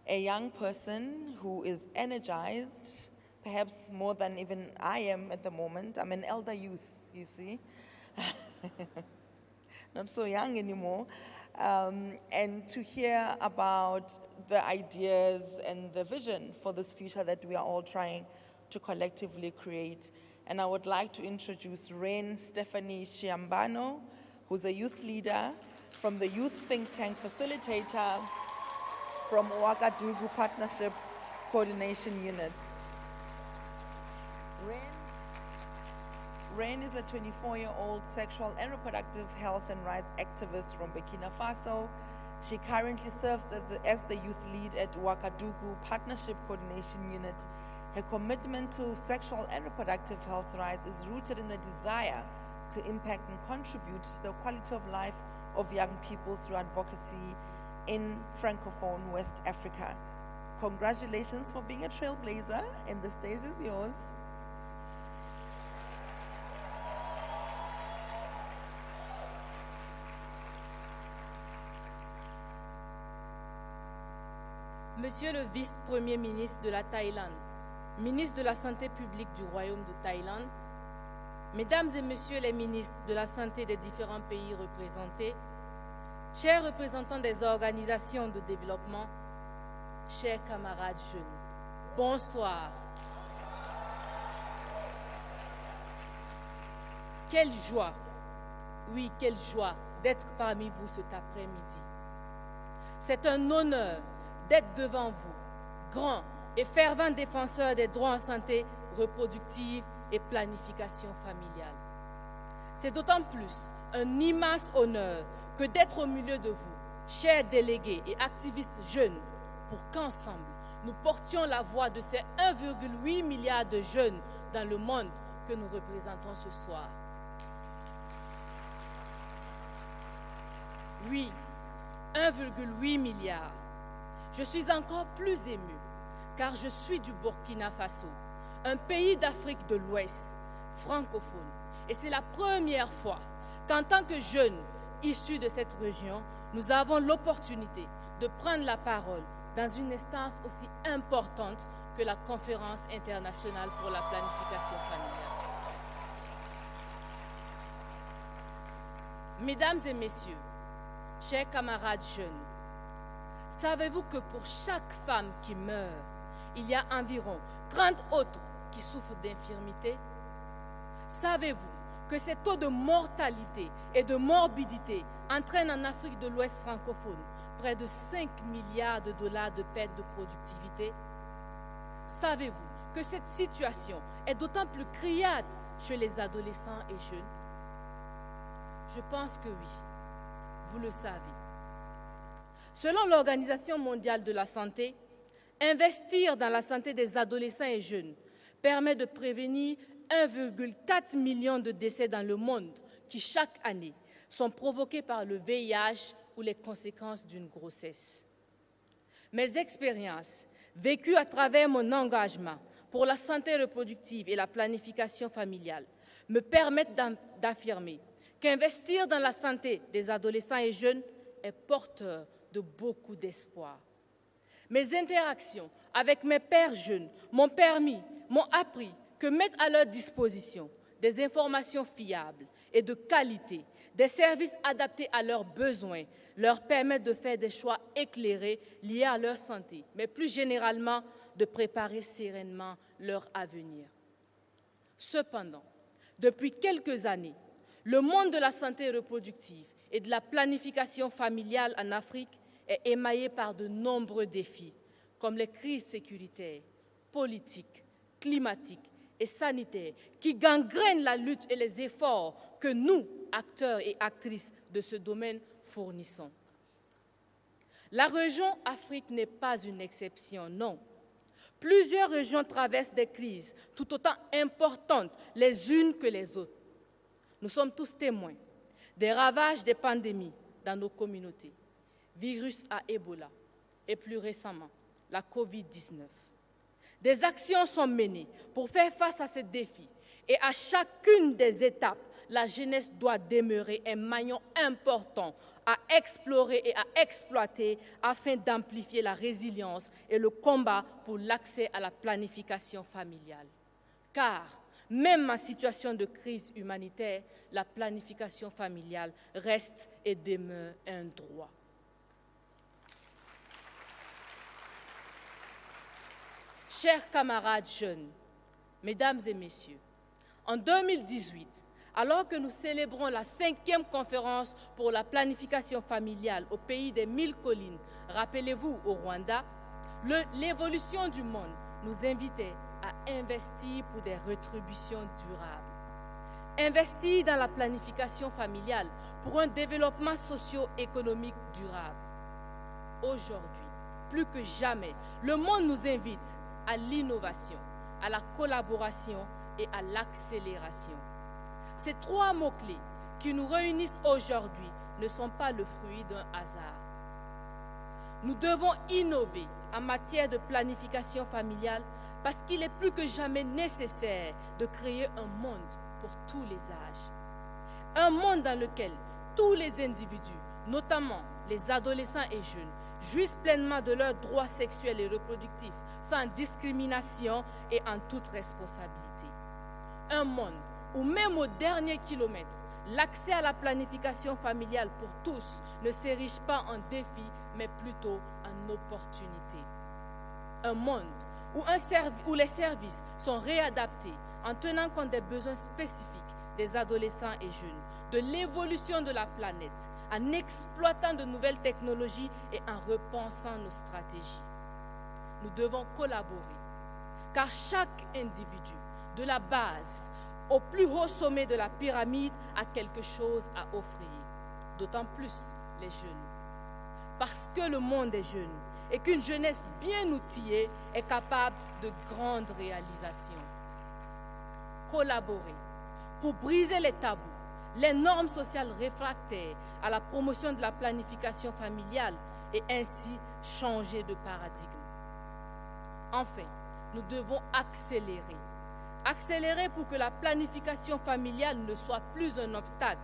a young person who is energized, perhaps more than even I am at the moment. I'm an elder youth, you see. Not so young anymore. And to hear about the ideas and the vision for this future that we are all trying to collectively create. And I would like to introduce Reine Stephanie Chiambano, who's a youth leader from the Youth Think Tank Facilitator from Ouagadougou Partnership Coordination Unit. Reine is a 24-year-old sexual and reproductive health and rights activist from Burkina Faso. She currently serves as the youth lead at Ouagadougou Partnership Coordination Unit. Her commitment to sexual and reproductive health rights is rooted in a desire to impact and contribute to the quality of life of young people through advocacy in Francophone West Africa. Congratulations for being a trailblazer, and the stage is yours. Monsieur le vice-premier ministre de la Thaïlande, ministre de la Santé publique du Royaume de Thaïlande, Mesdames et Messieurs les ministres de la Santé des différents pays représentés, chers représentants des organisations de développement, chers camarades jeunes, bonsoir. Quelle joie, oui, quelle joie d'être parmi vous cet après-midi. C'est un honneur d'être devant vous, grand et fervent défenseur des droits en santé reproductive et planification familiale. C'est d'autant plus un immense honneur que d'être au milieu de vous, chers délégués et activistes jeunes, pour qu'ensemble, nous portions la voix de ces 1,8 milliard de jeunes dans le monde que nous représentons ce soir. Oui, 1,8 milliard. Je suis encore plus émue, car je suis du Burkina Faso, un pays d'Afrique de l'Ouest, francophone. Et c'est la première fois qu'en tant que jeunes issus de cette région, nous avons l'opportunité de prendre la parole dans une instance aussi importante que la conférence internationale pour la planification familiale. Mesdames et messieurs, chers camarades jeunes, savez-vous que pour chaque femme qui meurt, il y a environ 30 autres qui souffrent d'infirmité? Savez-vous que ces taux de mortalité et de morbidité entraînent en Afrique de l'Ouest francophone près de 5 milliards de dollars de perte de productivité? Savez-vous que cette situation est d'autant plus criarde chez les adolescents et jeunes? Je pense que oui, vous le savez. Selon l'Organisation mondiale de la santé, investir dans la santé des adolescents et jeunes permet de prévenir 1,4 million de décès dans le monde qui, chaque année, sont provoqués par le VIH ou les conséquences d'une grossesse. Mes expériences, vécues à travers mon engagement pour la santé reproductive et la planification familiale, me permettent d'affirmer qu'investir dans la santé des adolescents et jeunes est porteur de beaucoup d'espoir. Mes interactions avec mes pairs jeunes m'ont appris que mettre à leur disposition des informations fiables et de qualité, des services adaptés à leurs besoins, leur permettent de faire des choix éclairés liés à leur santé, mais plus généralement de préparer sereinement leur avenir. Cependant, depuis quelques années, le monde de la santé reproductive et de la planification familiale en Afrique est émaillé par de nombreux défis, comme les crises sécuritaires, politiques, climatiques et sanitaires, qui gangrènent la lutte et les efforts que nous, acteurs et actrices de ce domaine, fournissons. La région Afrique n'est pas une exception, non. Plusieurs régions traversent des crises tout autant importantes les unes que les autres. Nous sommes tous témoins des ravages des pandémies dans nos communautés, virus à Ebola et plus récemment la COVID-19. Des actions sont menées pour faire face à ces défis et à chacune des étapes, la jeunesse doit demeurer un maillon important à explorer et à exploiter afin d'amplifier la résilience et le combat pour l'accès à la planification familiale. Car même en situation de crise humanitaire, la planification familiale reste et demeure un droit. Chers camarades jeunes, mesdames et messieurs, en 2018, alors que nous célébrons la 5e conférence pour la planification familiale au pays des 1000 collines, rappelez-vous au Rwanda, l'évolution du monde nous invitait à investir pour des rétributions durables. Investir dans la planification familiale pour un développement socio-économique durable. Aujourd'hui, plus que jamais, le monde nous invite à l'innovation, à la collaboration et à l'accélération. Ces 3 mots-clés qui nous réunissent aujourd'hui ne sont pas le fruit d'un hasard. Nous devons innover en matière de planification familiale parce qu'il est plus que jamais nécessaire de créer un monde pour tous les âges. Un monde dans lequel tous les individus, notamment les adolescents et jeunes, jouissent pleinement de leurs droits sexuels et reproductifs sans discrimination et en toute responsabilité. Un monde où même au dernier kilomètre, l'accès à la planification familiale pour tous ne s'érige pas en défi, mais plutôt en opportunité. Un monde où les services sont réadaptés en tenant compte des besoins spécifiques des adolescents et jeunes, de l'évolution de la planète, en exploitant de nouvelles technologies et en repensant nos stratégies. Nous devons collaborer, car chaque individu, de la base au plus haut sommet de la pyramide, a quelque chose à offrir, d'autant plus les jeunes. Parce que le monde est jeune et qu'une jeunesse bien outillée est capable de grandes réalisations. Collaborer pour briser les tabous, les normes sociales réfractaires à la promotion de la planification familiale et ainsi changer de paradigme. Enfin, nous devons accélérer. Accélérer pour que la planification familiale ne soit plus un obstacle,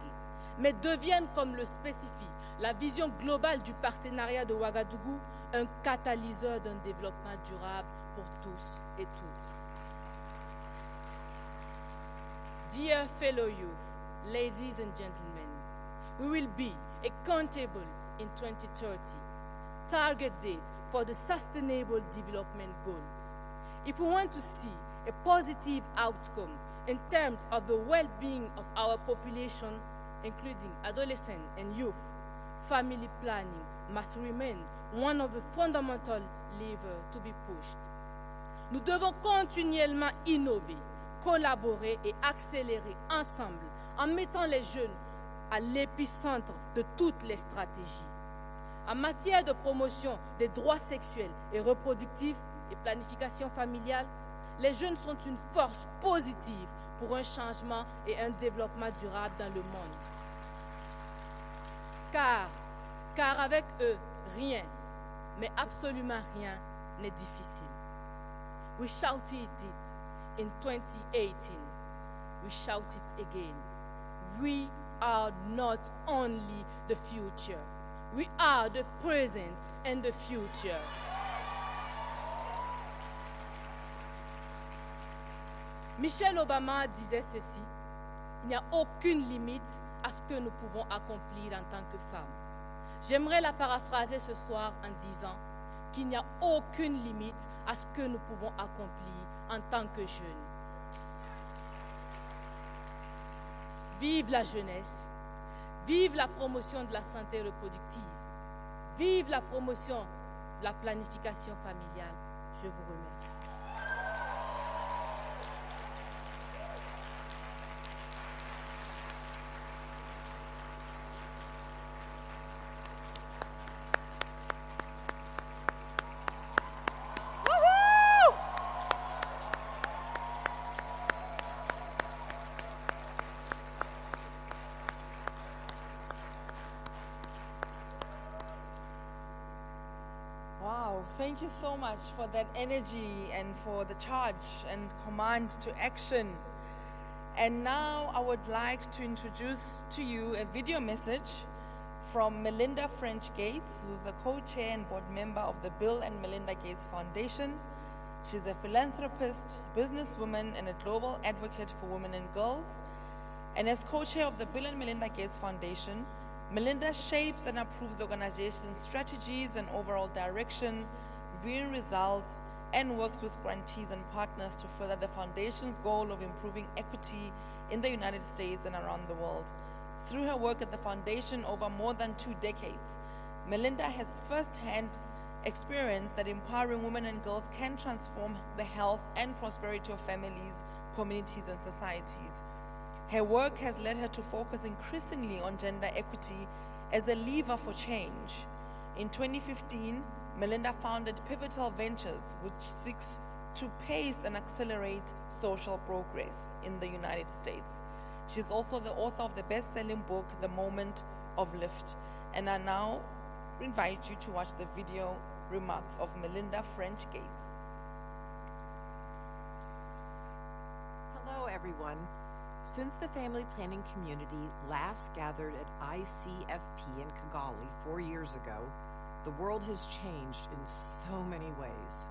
mais devienne, comme le spécifie la vision globale du partenariat de Ouagadougou, un catalyseur d'un développement durable pour tous et toutes. Dear fellow youth, ladies and gentlemen, we will be accountable in 2030, target date for the Sustainable Development Goals. If we want to see a positive outcome in terms of the well-being of our population, including adolescents and youth, family planning must remain one of the fundamental levers to be pushed. Nous devons continuellement innover, collaborer et accélérer ensemble en mettant les jeunes à l'épicentre de toutes les stratégies. En matière de promotion des droits sexuels et reproductifs et planification familiale, les jeunes sont une force positive pour un changement et un développement durable dans le monde. Car avec eux, rien, mais absolument rien n'est difficile. We shouted it in 2018. We shout it again. We are not only the future. We are the present and the future. Michelle Obama disait ceci: il n'y a aucune limite à ce que nous pouvons accomplir en tant que femmes. J'aimerais la paraphraser ce soir en disant qu'il n'y a aucune limite à ce que nous pouvons accomplir en tant que jeunes. Vive la jeunesse, vive la promotion de la santé reproductive, vive la promotion de la planification familiale. Je vous remercie. Wow, thank you so much for that energy and for the charge and command to action. And now I would like to introduce to you a video message from Melinda French Gates, who's the co-chair and board member of the Bill and Melinda Gates Foundation. She's a philanthropist, businesswoman, and a global advocate for women and girls. And as co-chair of the Bill and Melinda Gates Foundation, Melinda shapes and approves the organization's strategies and overall direction, reviewing results, and works with grantees and partners to further the foundation's goal of improving equity in the United States and around the world. Through her work at the foundation over more than 2 decades, Melinda has first-hand experience that empowering women and girls can transform the health and prosperity of families, communities, and societies. Her work has led her to focus increasingly on gender equity as a lever for change. In 2015, Melinda founded Pivotal Ventures, which seeks to pace and accelerate social progress in the United States. She's also the author of the best-selling book, The Moment of Lift. And I now invite you to watch the video remarks of Melinda French Gates. Hello, everyone. Since the family planning community last gathered at ICFP in Kigali 4 years ago, the world has changed in so many ways.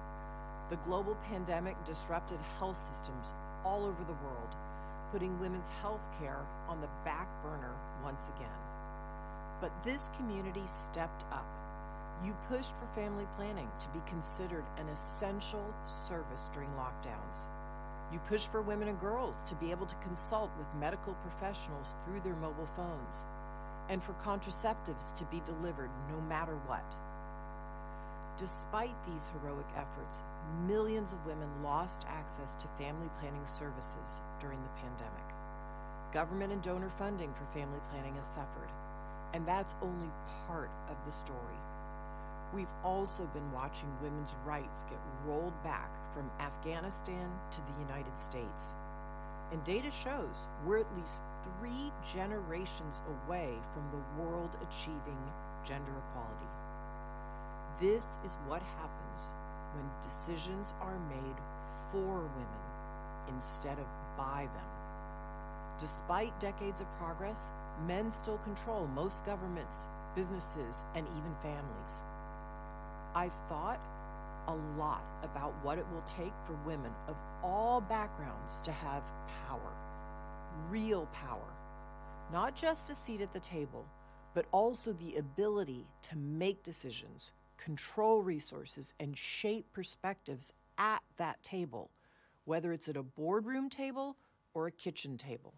The global pandemic disrupted health systems all over the world, putting women's health care on the back burner once again. But this community stepped up. You pushed for family planning to be considered an essential service during lockdowns. You pushed for women and girls to be able to consult with medical professionals through their mobile phones, and for contraceptives to be delivered no matter what. Despite these heroic efforts, millions of women lost access to family planning services during the pandemic. Government and donor funding for family planning has suffered, and that's only part of the story. We've also been watching women's rights get rolled back from Afghanistan to the United States. And data shows we're at least 3 generations away from the world achieving gender equality. This is what happens when decisions are made for women instead of by them. Despite decades of progress, men still control most governments, businesses, and even families. I've thought a lot about what it will take for women of all backgrounds to have power, real power, not just a seat at the table, but also the ability to make decisions, control resources, and shape perspectives at that table, whether it's at a boardroom table or a kitchen table.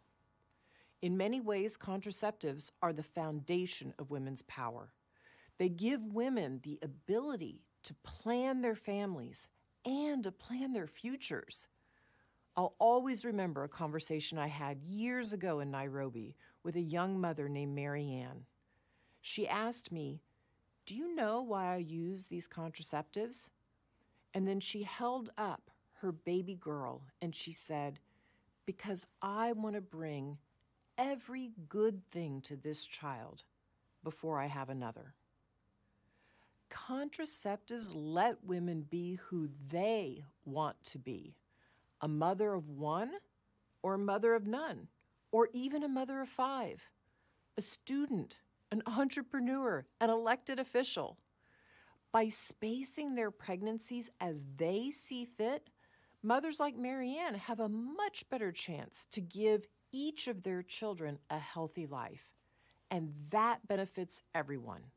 In many ways, contraceptives are the foundation of women's power. They give women the ability to plan their families and to plan their futures. I'll always remember a conversation I had years ago in Nairobi with a young mother named Mary Ann. She asked me, "Do you know why I use these contraceptives?" And then she held up her baby girl and she said, "Because I want to bring every good thing to this child before I have another." Contraceptives let women be who they want to be, a mother of one or a mother of none, or even a mother of 5, a student, an entrepreneur, an elected official. By spacing their pregnancies as they see fit, mothers like Marianne have a much better chance to give each of their children a healthy life, and that benefits everyone.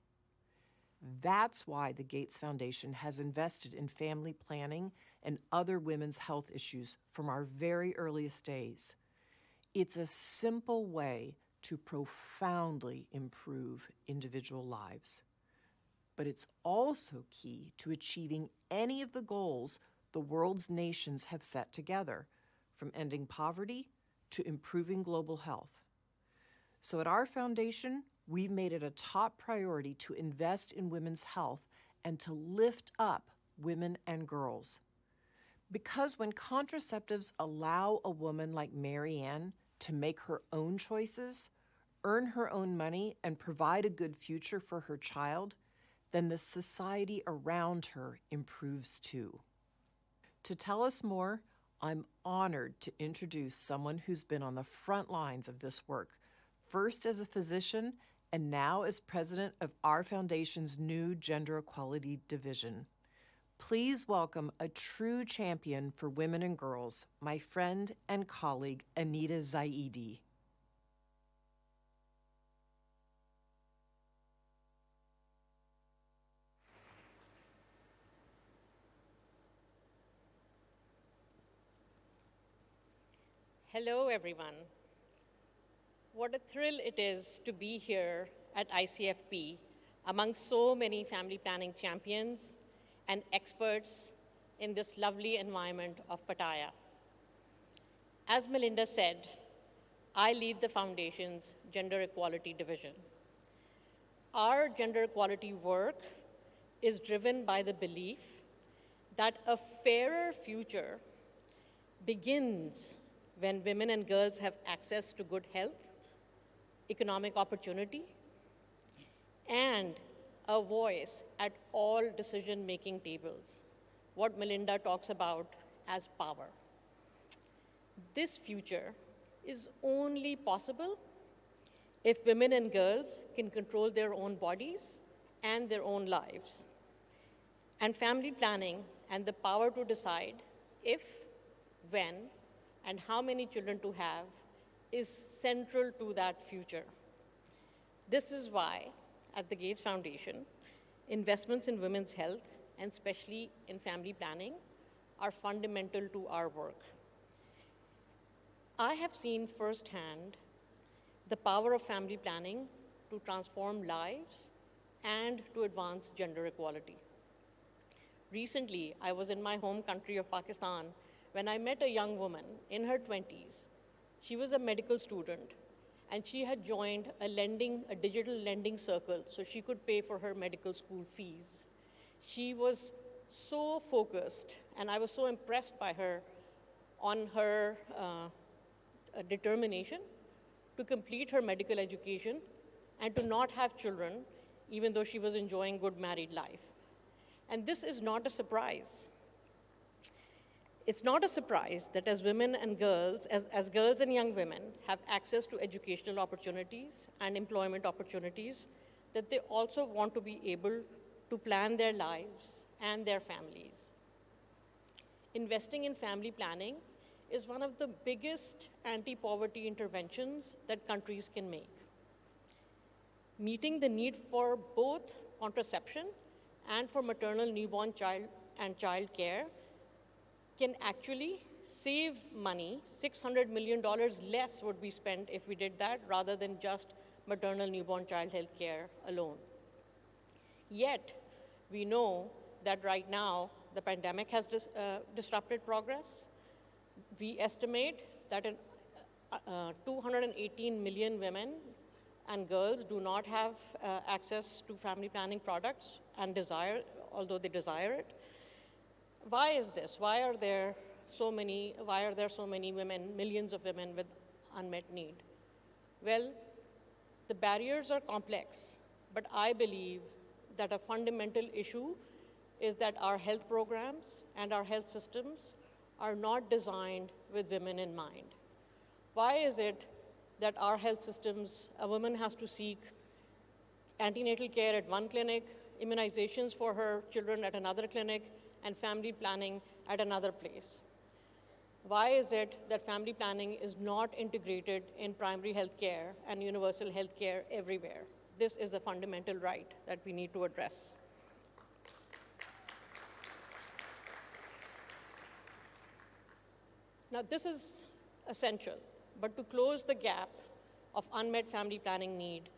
That's why the Gates Foundation has invested in family planning and other women's health issues from our very earliest days. It's a simple way to profoundly improve individual lives. But it's also key to achieving any of the goals the world's nations have set together, from ending poverty to improving global health. So at our foundation, we've made it a top priority to invest in women's health and to lift up women and girls. Because when contraceptives allow a woman like Mary Ann to make her own choices, earn her own money, and provide a good future for her child, then the society around her improves too. To tell us more, I'm honored to introduce someone who's been on the front lines of this work, first as a physician and now as president of our foundation's new Gender Equality Division. Please welcome a true champion for women and girls, my friend and colleague, Anita Zaidi. Hello, everyone. What a thrill it is to be here at ICFP among so many family planning champions and experts in this lovely environment of Pattaya. As Melinda said, I lead the Foundation's Gender Equality Division. Our gender equality work is driven by the belief that a fairer future begins when women and girls have access to good health, economic opportunity, and a voice at all decision-making tables, what Melinda talks about as power. This future is only possible if women and girls can control their own bodies and their own lives. And family planning and the power to decide if, when, and how many children to have is central to that future. This is why, at the Gates Foundation, investments in women's health, and especially in family planning, are fundamental to our work. I have seen firsthand the power of family planning to transform lives and to advance gender equality. Recently, I was in my home country of Pakistan when I met a young woman in her 20s. She was a medical student, and she had joined a digital lending circle so she could pay for her medical school fees. She was so focused, and I was so impressed by her on her determination to complete her medical education and to not have children, even though she was enjoying good married life. And this is not a surprise. It's not a surprise that as women and girls, as girls and young women have access to educational opportunities and employment opportunities, that they also want to be able to plan their lives and their families. Investing in family planning is one of the biggest anti-poverty interventions that countries can make. Meeting the need for both contraception and for maternal, newborn, child care can actually save money. $600 million less would be spent if we did that rather than just maternal, newborn, child health care alone. Yet, we know that right now the pandemic has disrupted progress. We estimate that 218 million women and girls do not have access to family planning products and although they desire it. Why is this? Why are there so many women, millions of women with unmet need? Well, the barriers are complex, but I believe that a fundamental issue is that our health programs and our health systems are not designed with women in mind. Why is it that our health systems, a woman has to seek antenatal care at one clinic, immunizations for her children at another clinic, and family planning at another place? Why is it that family planning is not integrated in primary health care and universal health care everywhere? This is a fundamental right that we need to address. Now, this is essential, but to close the gap of unmet family planning need,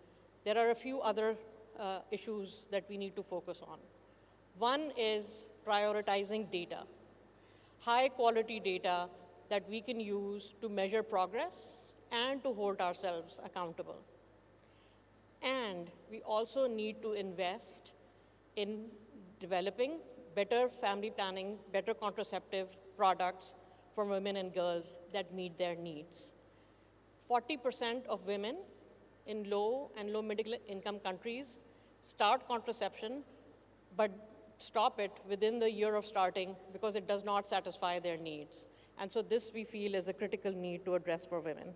there are a few other issues that we need to focus on. One is prioritizing data, high-quality data that we can use to measure progress and to hold ourselves accountable. And we also need to invest in developing better family planning, better contraceptive products for women and girls that meet their needs. 40% of women in low and low-middle income countries start contraception, but stop it within the year of starting because it does not satisfy their needs. And so this, we feel, is a critical need to address for women.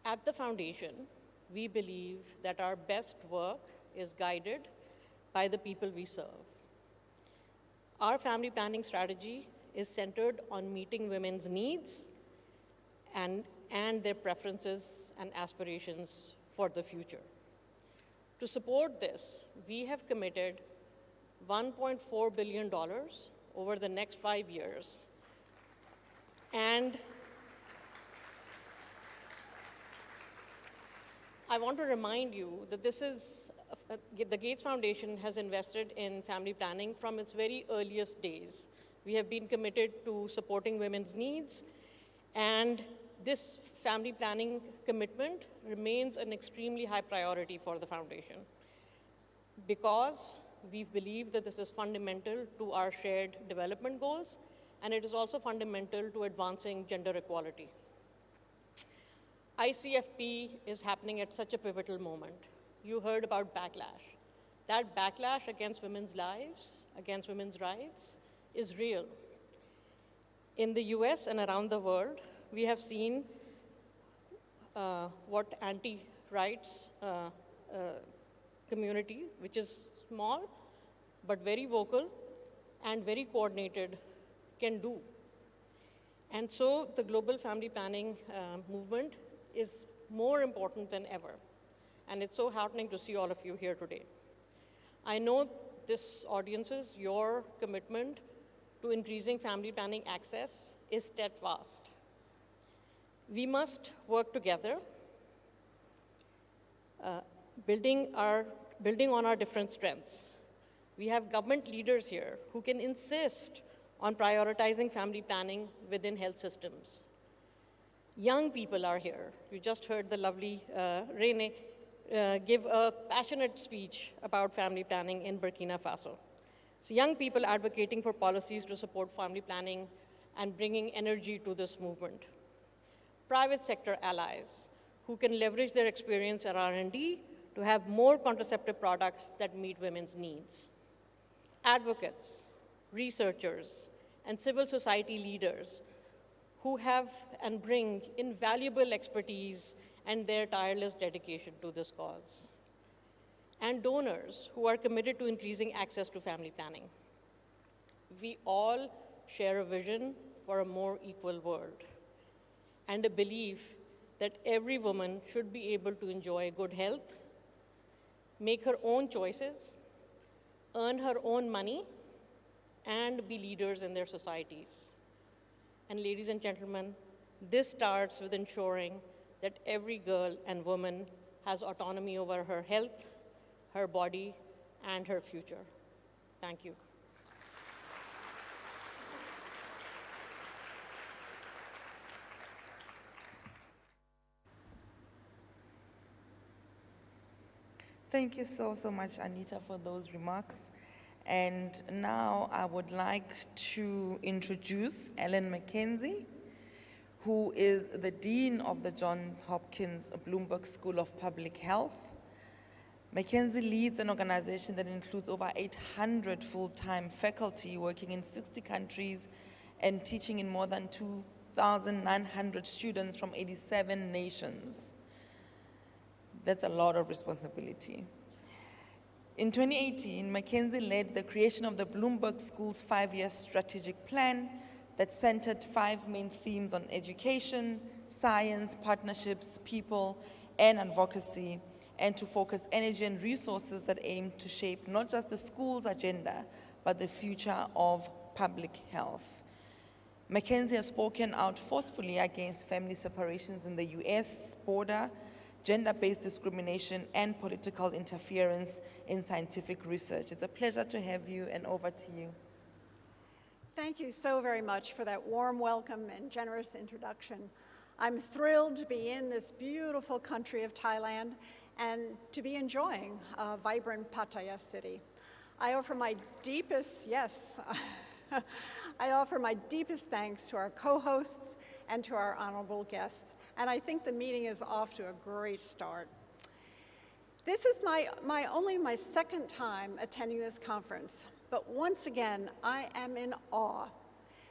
At the foundation, we believe that our best work is guided by the people we serve. Our family planning strategy is centered on meeting women's needs and their preferences and aspirations for the future. To support this, we have committed $1.4 billion over the next 5 years. And I want to remind you that this is, the Gates Foundation has invested in family planning from its very earliest days. We have been committed to supporting women's needs, and this family planning commitment remains an extremely high priority for the foundation because we believe that this is fundamental to our shared development goals, and it is also fundamental to advancing gender equality. ICFP is happening at such a pivotal moment. You heard about backlash. That backlash against women's lives, against women's rights, is real. In the US and around the world, we have seen what anti-rights community, which is small but very vocal and very coordinated, can do. And so the global family planning movement is more important than ever. And it's so heartening to see all of you here today. I know this audience's, your commitment to increasing family planning access is steadfast. We must work together, building on our different strengths. We have government leaders here who can insist on prioritizing family planning within health systems. Young people are here. You just heard the lovely Rene give a passionate speech about family planning in Burkina Faso. So young people advocating for policies to support family planning and bringing energy to this movement. Private sector allies who can leverage their experience at R&D to have more contraceptive products that meet women's needs. Advocates researchers, and civil society leaders who have and bring invaluable expertise and their tireless dedication to this cause, and donors who are committed to increasing access to family planning. We all share a vision for a more equal world and a belief that every woman should be able to enjoy good health, make her own choices, earn her own money, and be leaders in their societies. And ladies and gentlemen, this starts with ensuring that every girl and woman has autonomy over her health, her body, and her future. Thank you. Thank you so much, Anita, for those remarks. And now I would like to introduce Ellen McKenzie, who is the Dean of the Johns Hopkins Bloomberg School of Public Health. McKenzie leads an organization that includes over 800 full-time faculty working in 60 countries and teaching in more than 2,900 students from 87 nations. That's a lot of responsibility. In 2018, McKenzie led the creation of the Bloomberg School's 5-year strategic plan that centered 5 main themes on education, science, partnerships, people, and advocacy, and to focus energy and resources that aim to shape not just the school's agenda, but the future of public health. McKenzie has spoken out forcefully against family separations in the US border, gender-based discrimination, and political interference in scientific research. It's a pleasure to have you, and over to you. Thank you so very much for that warm welcome and generous introduction. I'm thrilled to be in this beautiful country of Thailand and to be enjoying a vibrant Pattaya city. I offer my deepest, I offer my deepest thanks to our co-hosts and to our honorable guests. And I think the meeting is off to a great start. This is only my second time attending this conference, but once again, I am in awe.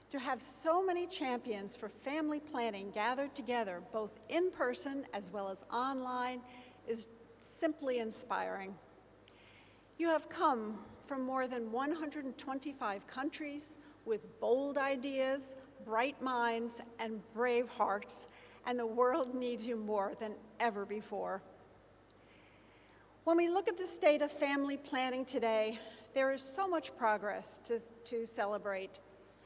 To have so many champions for family planning gathered together, both in person as well as online, is simply inspiring. You have come from more than 125 countries with bold ideas, bright minds, and brave hearts, and the world needs you more than ever before. When we look at the state of family planning today, there is so much progress to celebrate.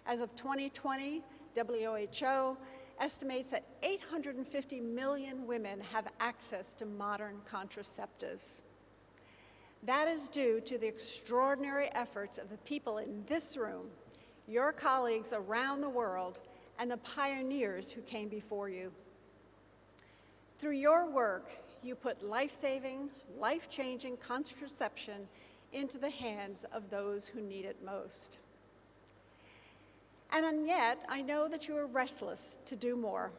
As of 2020, WHO estimates that 850 million women have access to modern contraceptives. That is due to the extraordinary efforts of the people in this room, your colleagues around the world, and the pioneers who came before you. Through your work, you put life-saving, life-changing contraception into the hands of those who need it most. And yet, I know that you are restless to do more.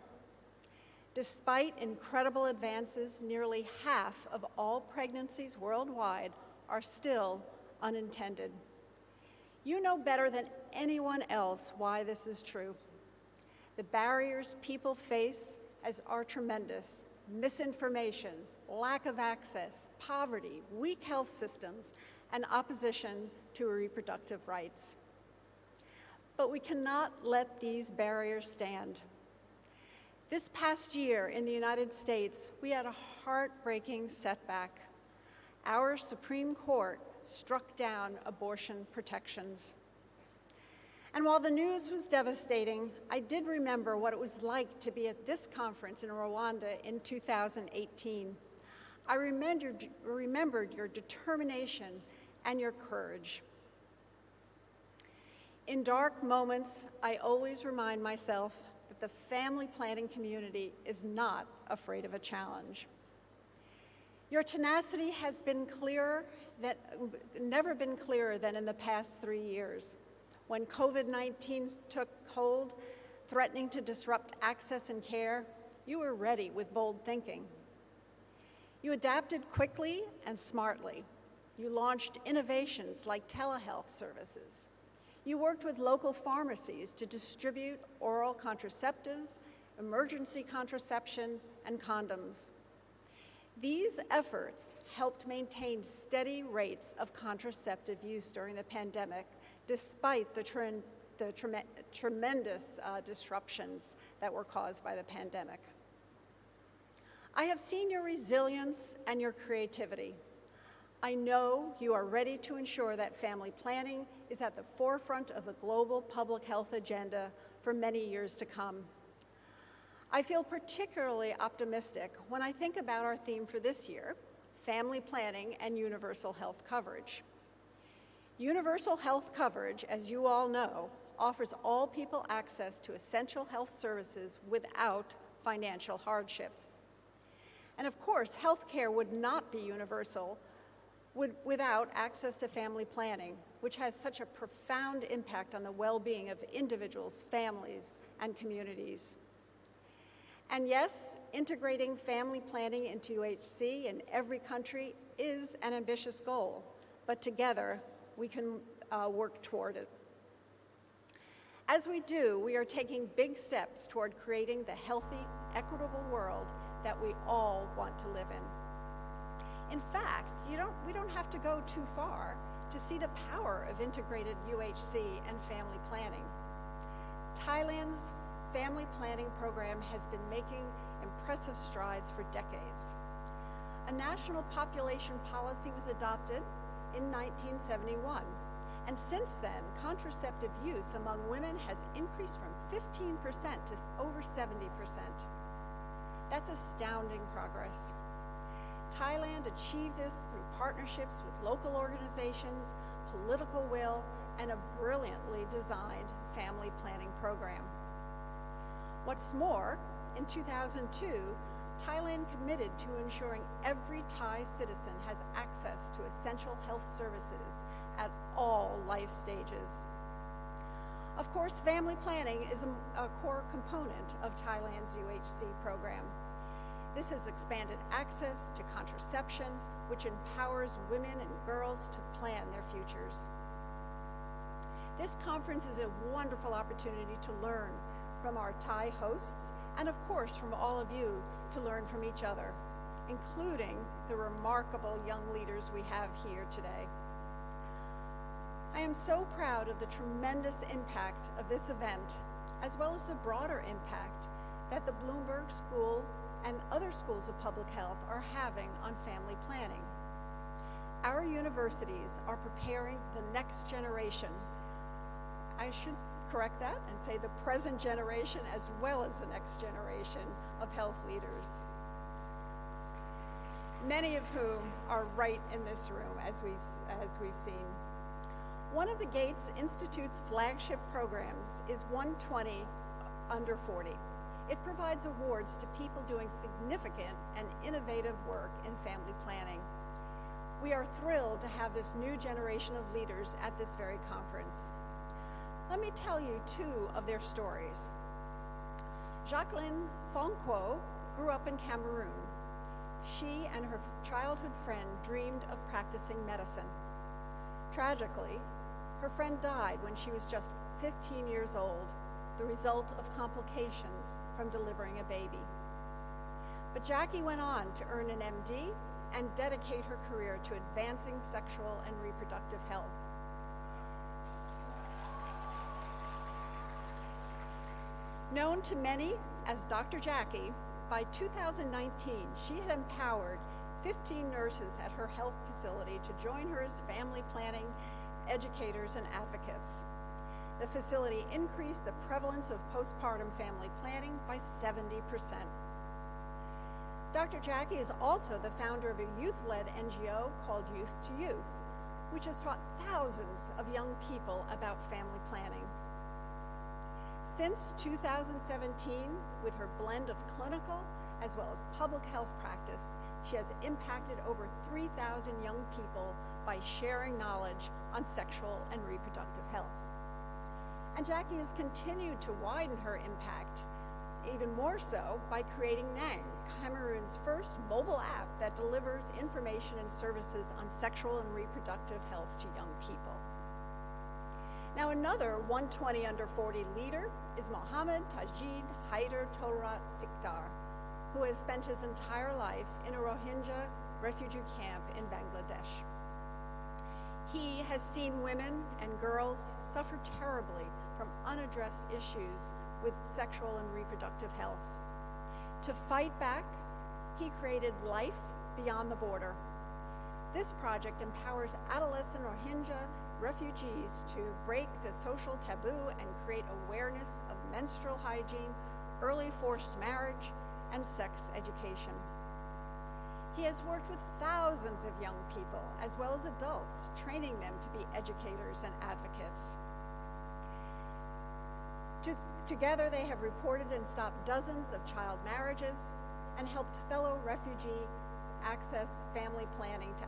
Despite incredible advances, nearly half of all pregnancies worldwide are still unintended. You know better than anyone else why this is true. The barriers people face are tremendous: misinformation, lack of access, poverty, weak health systems, and opposition to reproductive rights. But we cannot let these barriers stand. This past year in the United States, we had a heartbreaking setback. Our Supreme Court struck down abortion protections. And while the news was devastating, I did remember what it was like to be at this conference in Rwanda in 2018. I remembered your determination and your courage. In dark moments, I always remind myself that the family planning community is not afraid of a challenge. Your tenacity has been never been clearer than in the past 3 years. When COVID-19 took hold, threatening to disrupt access and care, you were ready with bold thinking. You adapted quickly and smartly. You launched innovations like telehealth services. You worked with local pharmacies to distribute oral contraceptives, emergency contraception, and condoms. These efforts helped maintain steady rates of contraceptive use during the pandemic, despite the tremendous disruptions that were caused by the pandemic. I have seen your resilience and your creativity. I know you are ready to ensure that family planning is at the forefront of the global public health agenda for many years to come. I feel particularly optimistic when I think about our theme for this year, family planning and universal health coverage. Universal health coverage, as you all know, offers all people access to essential health services without financial hardship. And of course, health care would not be universal without access to family planning, which has such a profound impact on the well-being of individuals, families, and communities. And yes, integrating family planning into UHC in every country is an ambitious goal, but together we can work toward it. As we do, we are taking big steps toward creating the healthy, equitable world that we all want to live in. In fact, we don't have to go too far to see the power of integrated UHC and family planning. Thailand's family planning program has been making impressive strides for decades. A national population policy was adopted in 1971, and since then, contraceptive use among women has increased from 15% to over 70%. That's astounding progress. Thailand achieved this through partnerships with local organizations, political will, and a brilliantly designed family planning program. What's more, in 2002, Thailand committed to ensuring every Thai citizen has access to essential health services at all life stages. Of course, family planning is a core component of Thailand's UHC program. This has expanded access to contraception, which empowers women and girls to plan their futures. This conference is a wonderful opportunity to learn from our Thai hosts, and of course from all of you to learn from each other, including the remarkable young leaders we have here today. I am so proud of the tremendous impact of this event, as well as the broader impact that the Bloomberg School and other schools of public health are having on family planning. Our universities are preparing the next generation. I should correct that and say the present generation as well as the next generation of health leaders, many of whom are right in this room, as we've seen. One of the Gates Institute's flagship programs is 120 under 40. It provides awards to people doing significant and innovative work in family planning. We are thrilled to have this new generation of leaders at this very conference. Let me tell you two of their stories. Jacqueline Fonquo grew up in Cameroon. She and her childhood friend dreamed of practicing medicine. Tragically, her friend died when she was just 15 years old, the result of complications from delivering a baby. But Jackie went on to earn an MD and dedicate her career to advancing sexual and reproductive health. Known to many as Dr. Jackie, by 2019, she had empowered 15 nurses at her health facility to join her as family planning educators and advocates. The facility increased the prevalence of postpartum family planning by 70%. Dr. Jackie is also the founder of a youth-led NGO called Youth to Youth, which has taught thousands of young people about family planning. Since 2017, with her blend of clinical as well as public health practice, she has impacted over 3,000 young people by sharing knowledge on sexual and reproductive health. And Jackie has continued to widen her impact, even more so by creating Nang, Cameroon's first mobile app that delivers information and services on sexual and reproductive health to young people. Now another 120 under 40 leader is Mohammed Tajid Haider Tolrat Sikdar, who has spent his entire life in a Rohingya refugee camp in Bangladesh. He has seen women and girls suffer terribly from unaddressed issues with sexual and reproductive health. To fight back, he created Life Beyond the Border. This project empowers adolescent Rohingya refugees to break the social taboo and create awareness of menstrual hygiene, early forced marriage, and sex education. He has worked with thousands of young people, as well as adults, training them to be educators and advocates. Together, they have reported and stopped dozens of child marriages and helped fellow refugees access family plannings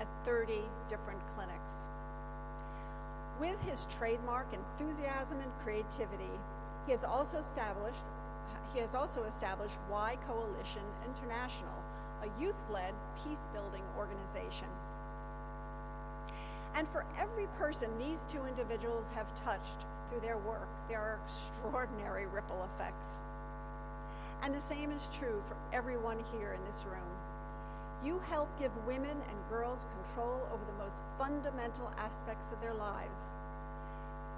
at 30 different clinics. With his trademark enthusiasm and creativity, he has also established Y Coalition International, a youth-led peace-building organization. And for every person these two individuals have touched through their work, there are extraordinary ripple effects. And the same is true for everyone here in this room. You help give women and girls control over the most fundamental aspects of their lives.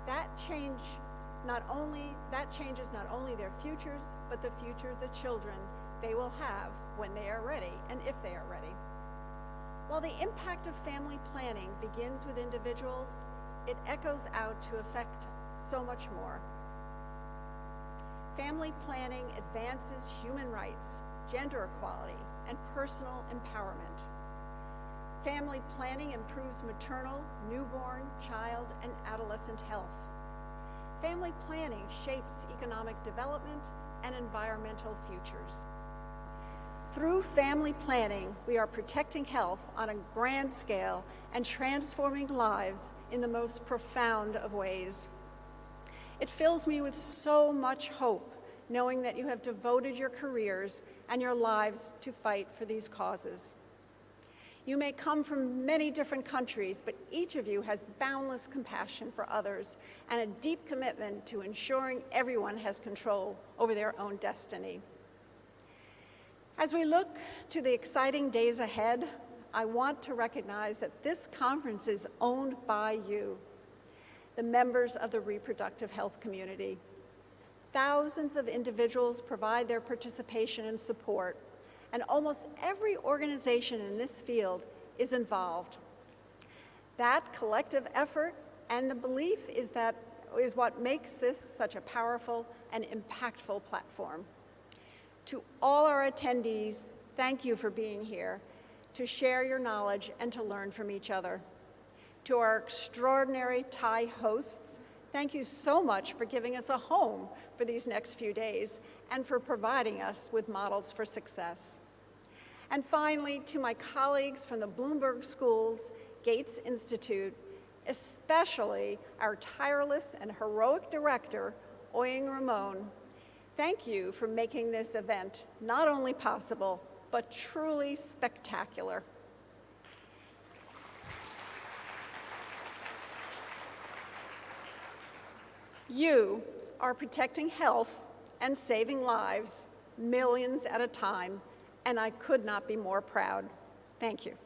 That changes not only their futures, but the future of the children they will have when they are ready and if they are ready. While the impact of family planning begins with individuals, it echoes out to affect so much more. Family planning advances human rights, gender equality, and personal empowerment. Family planning improves maternal, newborn, child, and adolescent health. Family planning shapes economic development and environmental futures. Through family planning, we are protecting health on a grand scale and transforming lives in the most profound of ways. It fills me with so much hope knowing that you have devoted your careers and your lives to fight for these causes. You may come from many different countries, but each of you has boundless compassion for others and a deep commitment to ensuring everyone has control over their own destiny. As we look to the exciting days ahead, I want to recognize that this conference is owned by you, the members of the reproductive health community. Thousands of individuals provide their participation and support, and almost every organization in this field is involved. That collective effort and the belief is what makes this such a powerful and impactful platform. To all our attendees, thank you for being here to share your knowledge and to learn from each other. To our extraordinary Thai hosts, thank you so much for giving us a home for these next few days and for providing us with models for success. And finally, to my colleagues from the Bloomberg School's Gates Institute, especially our tireless and heroic director, Oying Ramon, thank you for making this event not only possible, but truly spectacular. You are protecting health and saving lives, millions at a time, and I could not be more proud. Thank you.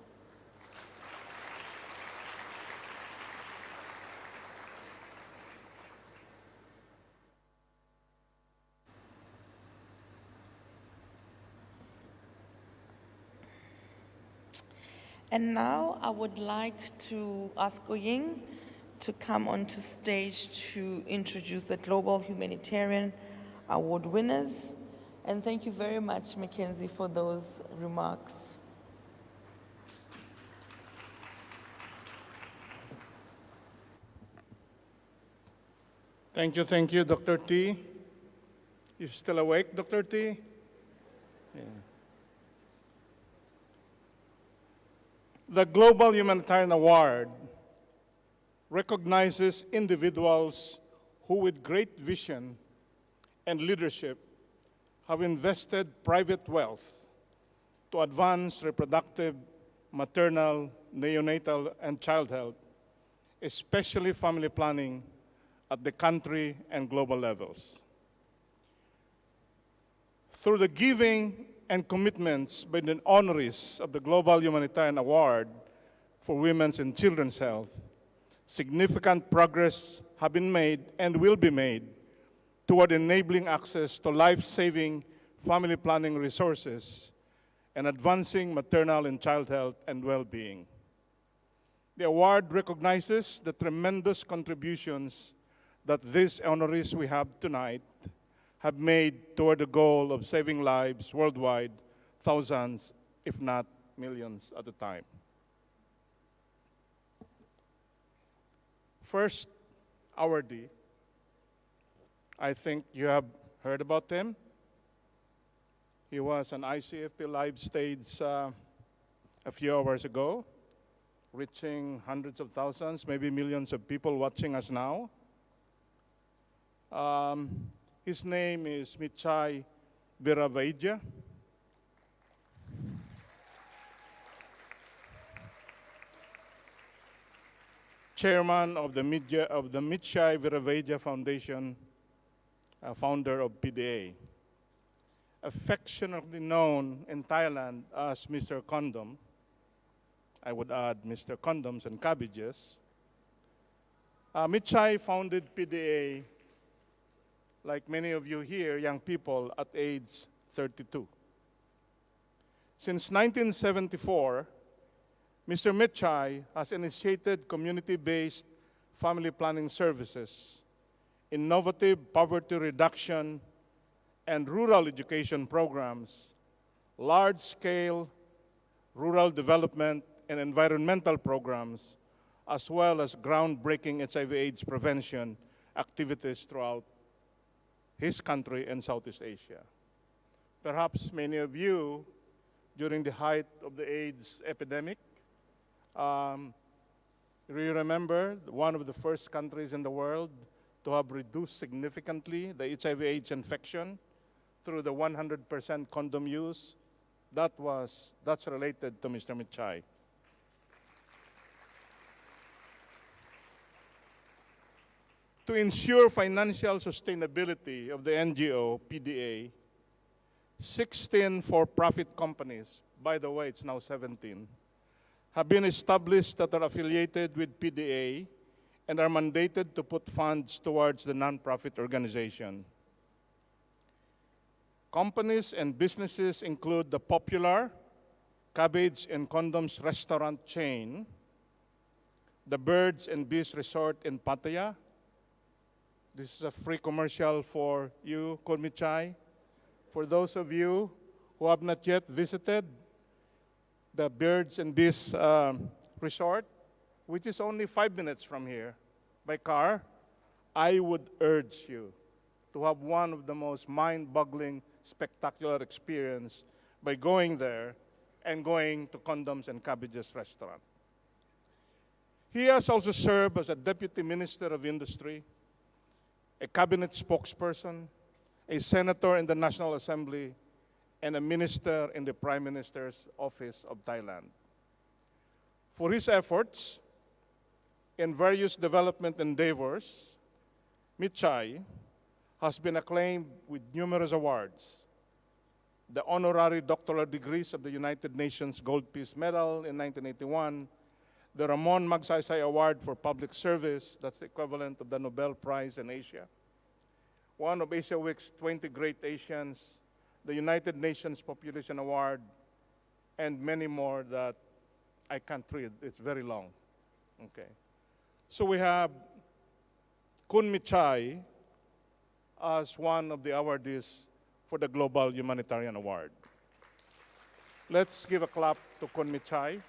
And now I would like to ask Oying to come onto stage to introduce the Global Humanitarian Award winners. And thank you very much, Mackenzie, for those remarks. Thank you, Dr. T. You still awake, Dr. T? Yeah. The Global Humanitarian Award recognizes individuals who, with great vision and leadership, have invested private wealth to advance reproductive, maternal, neonatal, and child health especially family planning at the country and global levels. Through the giving and commitments by the honorees of the Global Humanitarian Award for Women's and Children's Health, significant progress have been made and will be made toward enabling access to life-saving family planning resources and advancing maternal and child health and well-being. The award recognizes the tremendous contributions that these honorees we have tonight have made toward the goal of saving lives worldwide, thousands, if not millions at a time. First awardee, I think you have heard about him. He was on ICFP live stage a few hours ago, reaching hundreds of thousands, maybe millions of people watching us now. His name is Michai Viravaidya. Chairman of the Michai Viravaidya Foundation, founder of PDA. Affectionately known in Thailand as Mr. Condom, I would add Mr. Condoms and Cabbages. Michai founded PDA, like many of you here, young people, at age 32. Since 1974, Mr. Michai has initiated community-based family planning services, innovative poverty reduction and rural education programs, large-scale rural development and environmental programs, as well as groundbreaking HIV/AIDS prevention activities throughout his country and Southeast Asia. Perhaps many of you, during the height of the AIDS epidemic, you remember one of the first countries in the world to have reduced significantly the HIV/AIDS infection through the 100% condom use. That's related to Mr. Michai. To ensure financial sustainability of the NGO, PDA, 16 for-profit companies, by the way, it's now 17, have been established that are affiliated with PDA and are mandated to put funds towards the nonprofit organization. Companies and businesses include the popular Cabbage and Condoms restaurant chain, the Birds and Bees Resort in Pattaya. This is a free commercial for you, Konmichai. For those of you who have not yet visited the Birds and Bees Resort, which is only 5 minutes from here by car, I would urge you to have one of the most mind-boggling, spectacular experience by going there and going to Condoms and Cabbages restaurant. He has also served as a Deputy Minister of Industry, a cabinet spokesperson, a senator in the National Assembly, and a minister in the Prime Minister's Office of Thailand. For his efforts in various development endeavors, Michai has been acclaimed with numerous awards. The honorary doctoral degrees of the United Nations Gold Peace Medal in 1981, the Ramon Magsaysay Award for Public Service, that's the equivalent of the Nobel Prize in Asia, one of Asia Week's 20 Great Asians, the United Nations Population Award, and many more that I can't read. It's very long. Okay. So we have Kun Michai as one of the awardees for the Global Humanitarian Award. Let's give a clap to Kun Michai.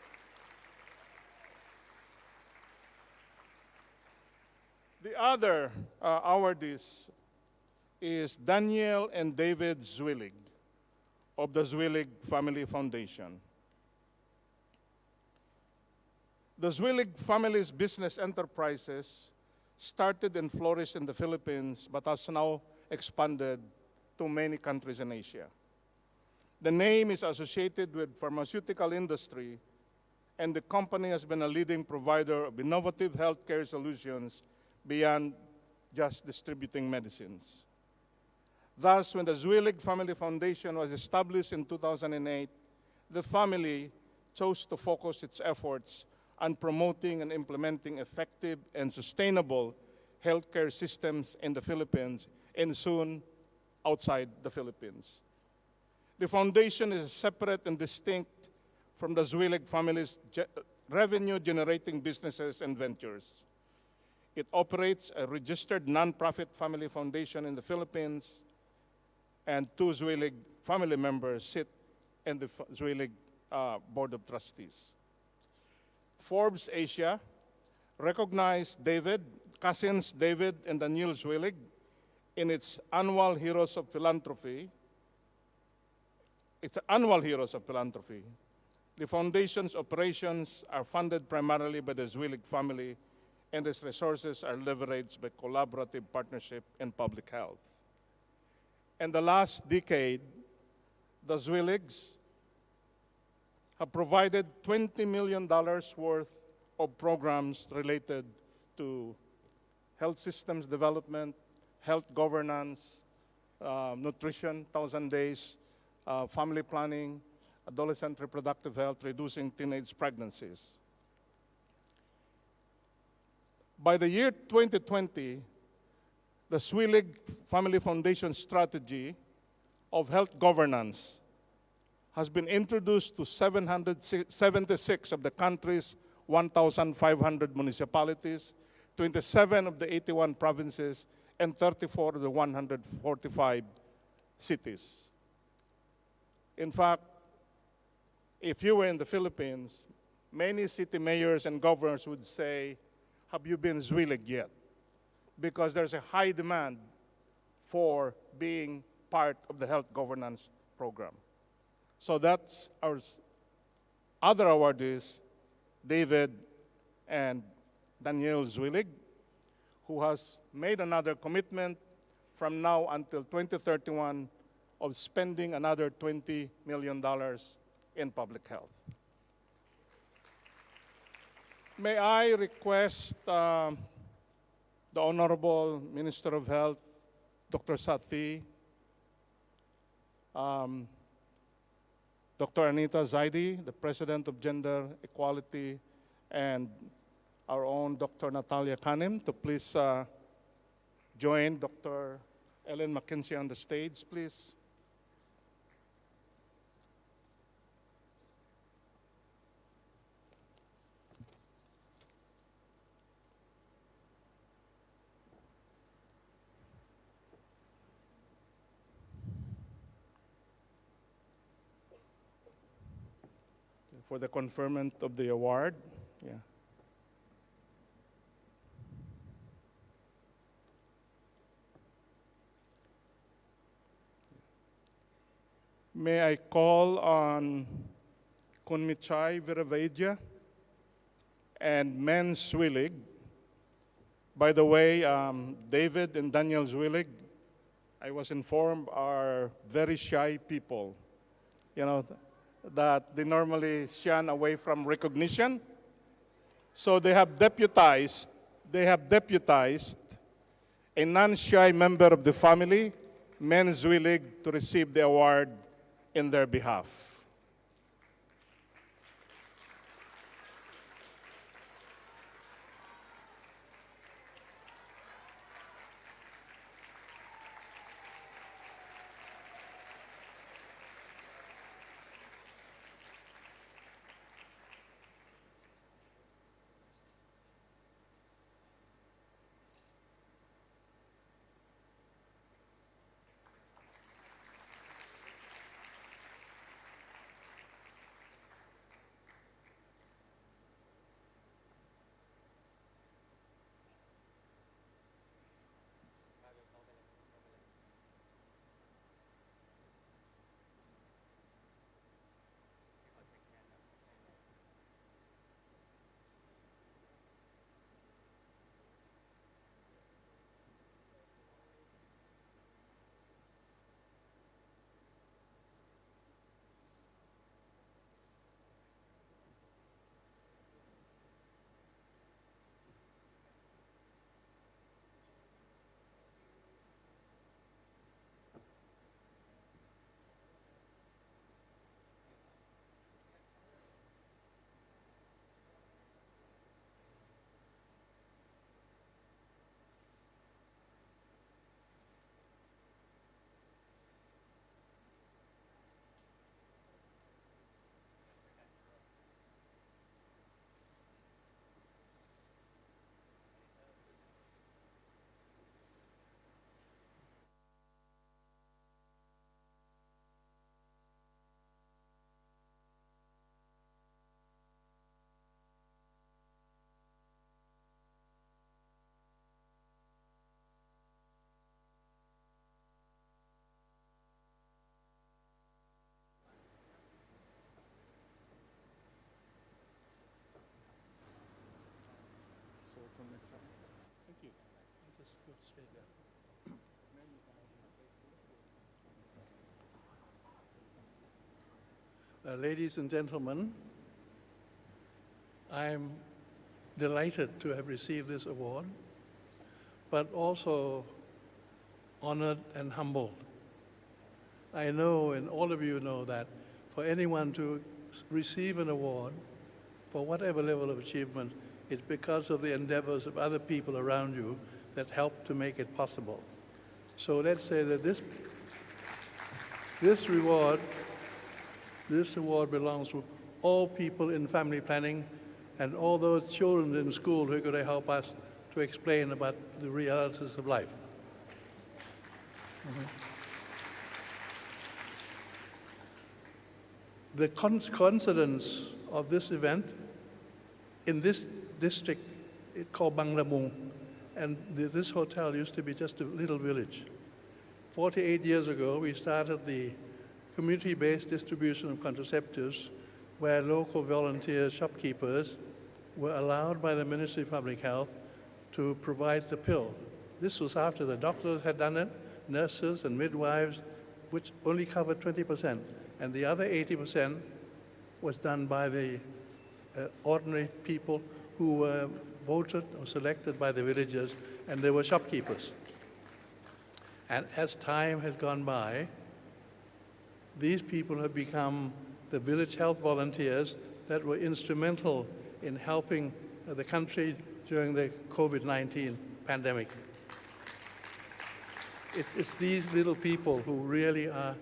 The other awardees is Daniel and David Zwillig of the Zwillig Family Foundation. The Zwillig family's business enterprises started and flourished in the Philippines, but has now expanded to many countries in Asia. The name is associated with pharmaceutical industry and the company has been a leading provider of innovative healthcare solutions beyond just distributing medicines. Thus, when the Zwillig Family Foundation was established in 2008, the family chose to focus its efforts on promoting and implementing effective and sustainable healthcare systems in the Philippines and soon outside the Philippines. The foundation is separate and distinct from the Zwillig family's revenue-generating businesses and ventures. It operates a registered nonprofit family foundation in the Philippines, and 2 Zwillig family members sit in the Zwillig Board of Trustees. Forbes Asia recognized cousins David and Daniel Zwillig in its annual Heroes of Philanthropy. It's annual Heroes of Philanthropy. The foundation's operations are funded primarily by the Zwillig family, and its resources are leveraged by collaborative partnership in public health. In the last decade, the Zwilligs have provided $20 million worth of programs related to health systems development, health governance, nutrition, 1,000 days, family planning, adolescent reproductive health, reducing teenage pregnancies. By the year 2020, the Zwillig Family Foundation strategy of health governance has been introduced to 776 of the country's 1,500 municipalities, 27 of the 81 provinces, and 34 of the 145 cities. In fact, if you were in the Philippines, many city mayors and governors would say, have you been Zwillig yet? Because there's a high demand for being part of the health governance program. So that's our other awardees, David and Daniel Zwillig, who has made another commitment from now until 2031 of spending another $20 million in public health. May I request the Honorable Minister of Health, Dr. Sati, Dr. Anita Zaidi, the President of Gender Equality, and our own Dr. Natalia Kanem, to please join Dr. Ellen McKenzie on the stage, please. For the conferment of the award. Yeah. May I call on Kunmichai Viravedya and Men Zwillig. By the way, David and Daniel Zwillig, I was informed, are very shy people. You know, that they normally shun away from recognition. So they have deputized a non-shy member of the family, Men Zwillig, to receive the award in their behalf. Thank you. Just go straight there. Ladies and gentlemen, I'm delighted to have received this award, but also honored and humbled. I know, and all of you know, that for anyone to receive an award for whatever level of achievement, it's because of the endeavors of other people around you that help to make it possible. So let's say that this award belongs to all people in family planning and all those children in school who are going to help us to explain about the realities of life. The coincidence of this event in this district called Banglamung, and this hotel used to be just a little village. 48 years ago, we started the community-based distribution of contraceptives, where local volunteer shopkeepers were allowed by the Ministry of Public Health to provide the pill. This was after the doctors had done it, nurses and midwives, which only covered 20%, and the other 80% was done by the ordinary people who were voted or selected by the villagers, and they were shopkeepers. And as time has gone by, these people have become the village health volunteers that were instrumental in helping the country during the COVID-19 pandemic. It's these little people who really are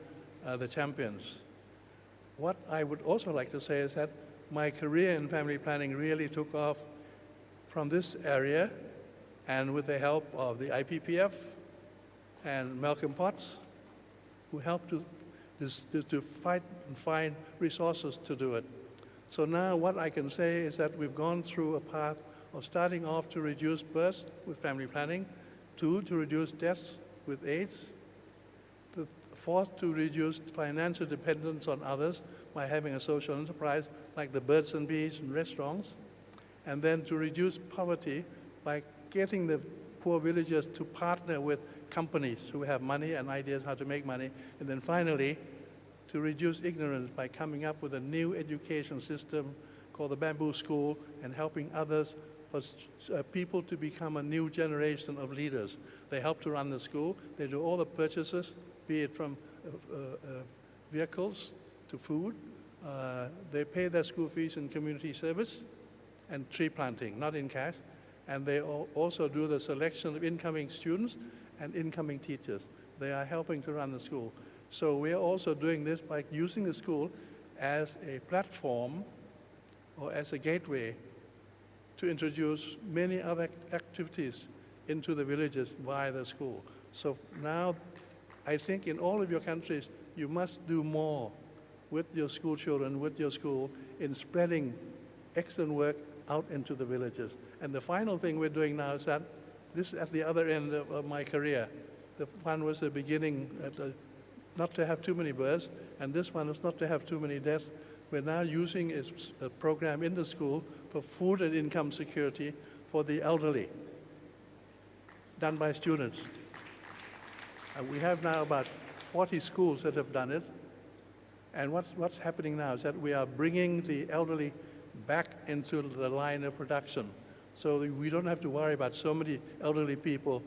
the champions. What I would also like to say is that my career in family planning really took off from this area, and with the help of the IPPF and Malcolm Potts, who helped to fight and find resources to do it. So now what I can say is that we've gone through a path of starting off to reduce births with family planning, 2, to reduce deaths with AIDS, the 4th, to reduce financial dependence on others by having a social enterprise like the Birds and Bees and restaurants, and then to reduce poverty by getting the poor villagers to partner with companies who have money and ideas how to make money, and then finally to reduce ignorance by coming up with a new education system called the Bamboo School and helping others, for people to become a new generation of leaders. They help to run the school, they do all the purchases, be it from vehicles to food. They pay their school fees in community service and tree planting, not in cash. And they also do the selection of incoming students and incoming teachers. They are helping to run the school. So we are also doing this by using the school as a platform or as a gateway to introduce many other activities into the villages via the school. So now I think in all of your countries, you must do more with your school children, with your school, in spreading excellent work out into the villages. And the final thing we're doing now is that this is at the other end of my career. The one was the beginning, not to have too many births, and this one is not to have too many deaths. We're now using a program in the school for food and income security for the elderly, done by students. We have now about 40 schools that have done it. And what's happening now is that we are bringing the elderly back into the line of production. So we don't have to worry about so many elderly people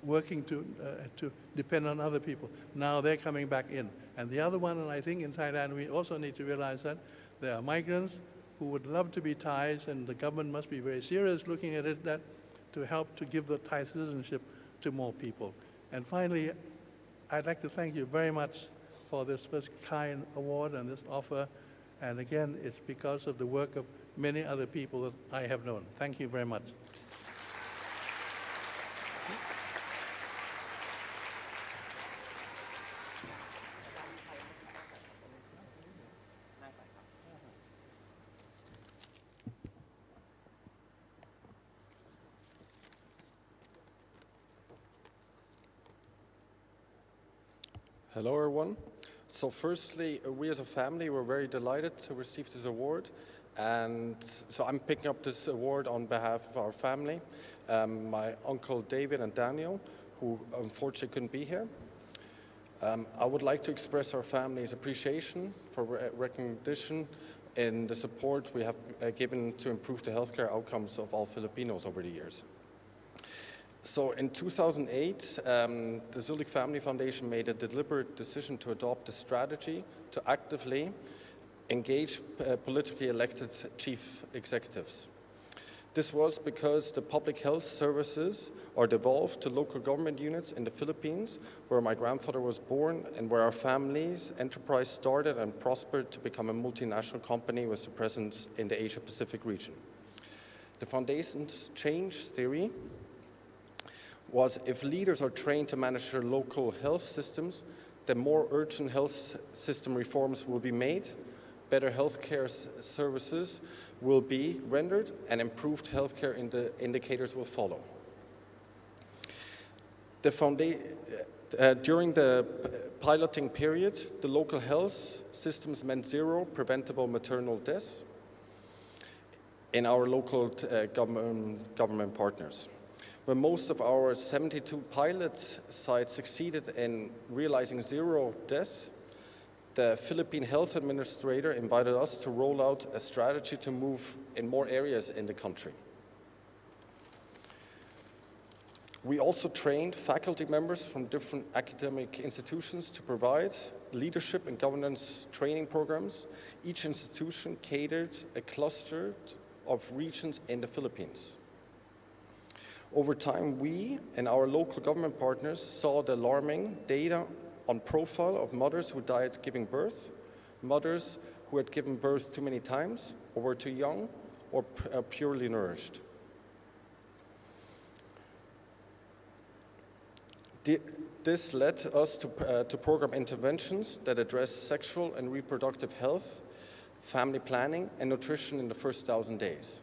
working to depend on other people. Now they're coming back in. And the other one, and I think in Thailand, we also need to realize that there are migrants who would love to be Thais, and the government must be very serious looking at it, that to help to give the Thai citizenship to more people. And finally, I'd like to thank you very much for this first kind award and this offer. And again, it's because of the work of many other people that I have known. Thank you very much. Hello, everyone. So firstly, we as a family were very delighted to receive this award. And so I'm picking up this award on behalf of our family, my uncle David and Daniel, who unfortunately couldn't be here. I would like to express our family's appreciation for recognition in the support we have given to improve the healthcare outcomes of all Filipinos over the years. So in 2008, the Zulik Family Foundation made a deliberate decision to adopt a strategy to actively engage politically elected chief executives. This was because the public health services are devolved to local government units in the Philippines, where my grandfather was born and where our family's enterprise started and prospered to become a multinational company with a presence in the Asia-Pacific region. The foundation's change theory was if leaders are trained to manage their local health systems, then more urgent health system reforms will be made, better healthcare services will be rendered, and improved healthcare indicators will follow. During the piloting period, the local health systems meant zero preventable maternal deaths in our local government partners. When most of our 72 pilot sites succeeded in realizing zero death, the Philippine Health Administrator invited us to roll out a strategy to move in more areas in the country. We also trained faculty members from different academic institutions to provide leadership and governance training programs. Each institution catered a cluster of regions in the Philippines. Over time, we and our local government partners saw the alarming data on profile of mothers who died giving birth, mothers who had given birth too many times, or were too young, or purely nourished. This led us to program interventions that address sexual and reproductive health, family planning, and nutrition in the first 1,000 days.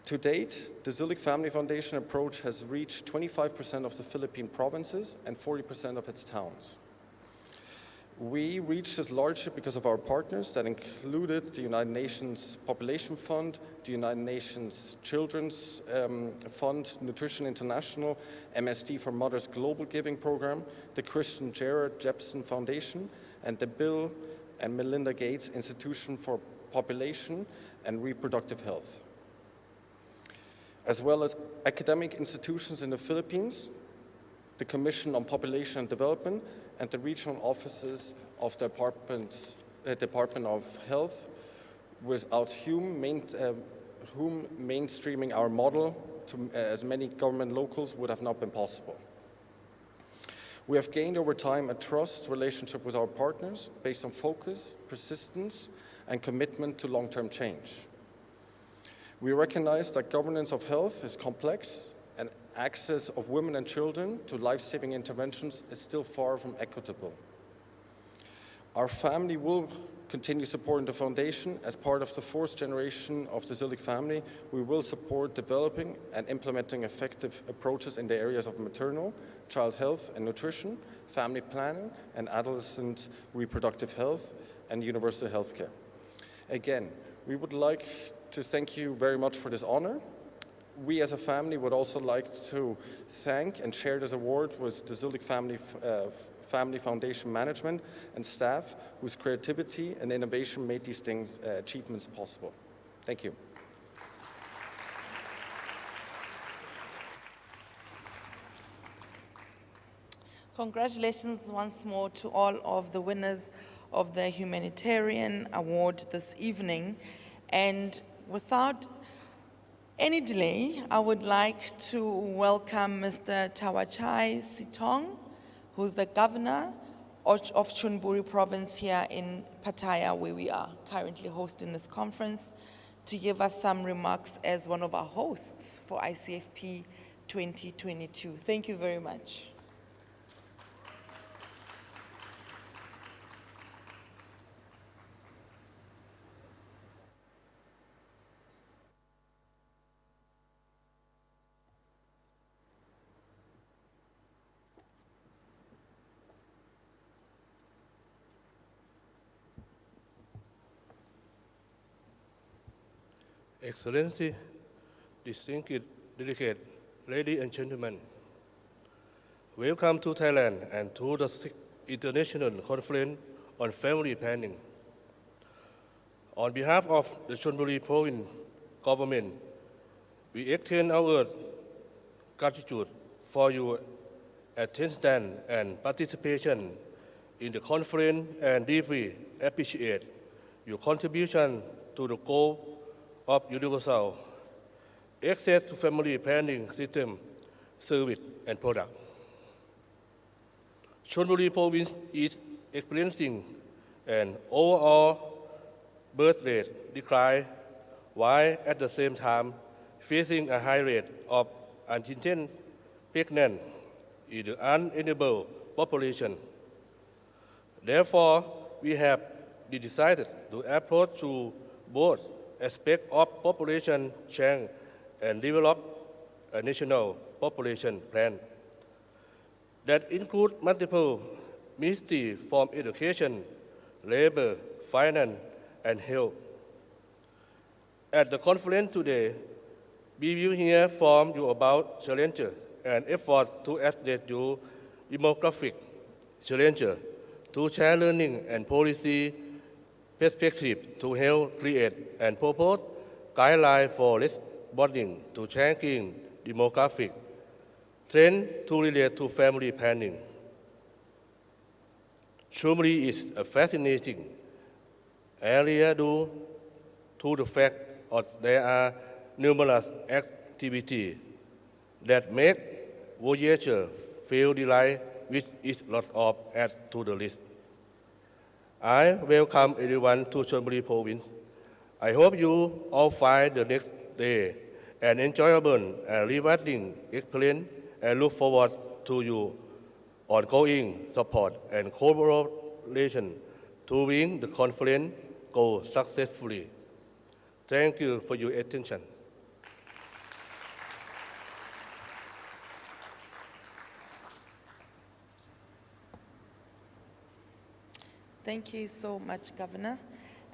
To date, the Zulik Family Foundation approach has reached 25% of the Philippine provinces and 40% of its towns. We reached this largely because of our partners that included the United Nations Population Fund, the United Nations Children's Fund, Nutrition International, MSD for Mothers Global Giving Program, the Christian Gerard Jepson Foundation, and the Bill and Melinda Gates Institution for Population and Reproductive Health, as well as academic institutions in the Philippines, the Commission on Population and Development, and the regional offices of the Department of Health, without whom mainstreaming our model to as many government locals would have not been possible. We have gained over time a trust relationship with our partners based on focus, persistence, and commitment to long-term change. We recognize that governance of health is complex and access of women and children to life-saving interventions is still far from equitable. Our family will continue supporting the foundation. As part of the fourth generation of the Zulik family, we will support developing and implementing effective approaches in the areas of maternal, child health and nutrition, family planning, and adolescent reproductive health, and universal health care. Again, we would like to thank you very much for this honor. We as a family would also like to thank and share this award with the Zulik Family Foundation management and staff whose creativity and innovation made these achievements possible. Thank you. Congratulations once more to all of the winners of the Humanitarian Award this evening. And without any delay, I would like to welcome Mr. Tawachai Sitong, who's the governor of Chonburi province here in Pattaya, where we are currently hosting this conference, to give us some remarks as one of our hosts for ICFP 2022. Thank you very much. Excellency, distinguished delegates, ladies and gentlemen, welcome to Thailand and to the 6th International Conference on Family Planning. On behalf of the Chonburi Province government, we extend our gratitude for your attention and participation in the conference and deeply appreciate your contribution to the goal of universal access to family planning system, service, and product. Chonburi Province is experiencing an overall birth rate decline, while at the same time facing a high rate of unintended pregnancy in the unenabled population. Therefore, we have decided to approach to both aspects of population change and develop a national population plan that includes multiple ministries from education, labor, finance, and health. At the conference today, we will hear from you about challenges and efforts to address your demographic challenges, to share learning and policy perspectives to help create and propose guidelines for responding to changing demographic trends to relate to family planning. Chonburi is a fascinating area due to the fact that there are numerous activities that make voyagers feel delight, which is a lot of add to the list. I welcome everyone to Chonburi Province. I hope you all find the next day an enjoyable and rewarding experience and look forward to your ongoing support and collaboration to bring the conference go successfully. Thank you for your attention. Thank you so much, Governor.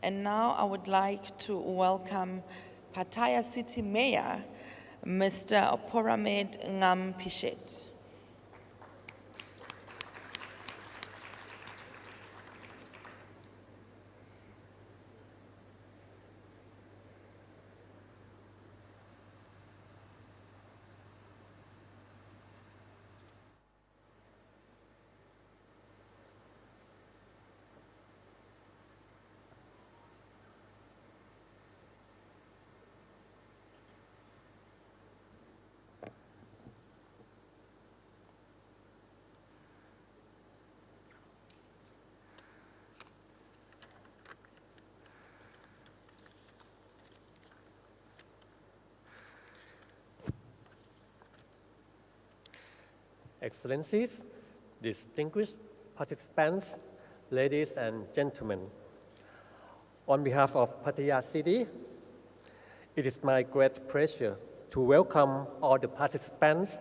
And now I would like to welcome Pattaya City Mayor, Mr. Poramed Ngam Pichet. Excellencies, distinguished participants, ladies and gentlemen. On behalf of Pattaya City, it is my great pleasure to welcome all the participants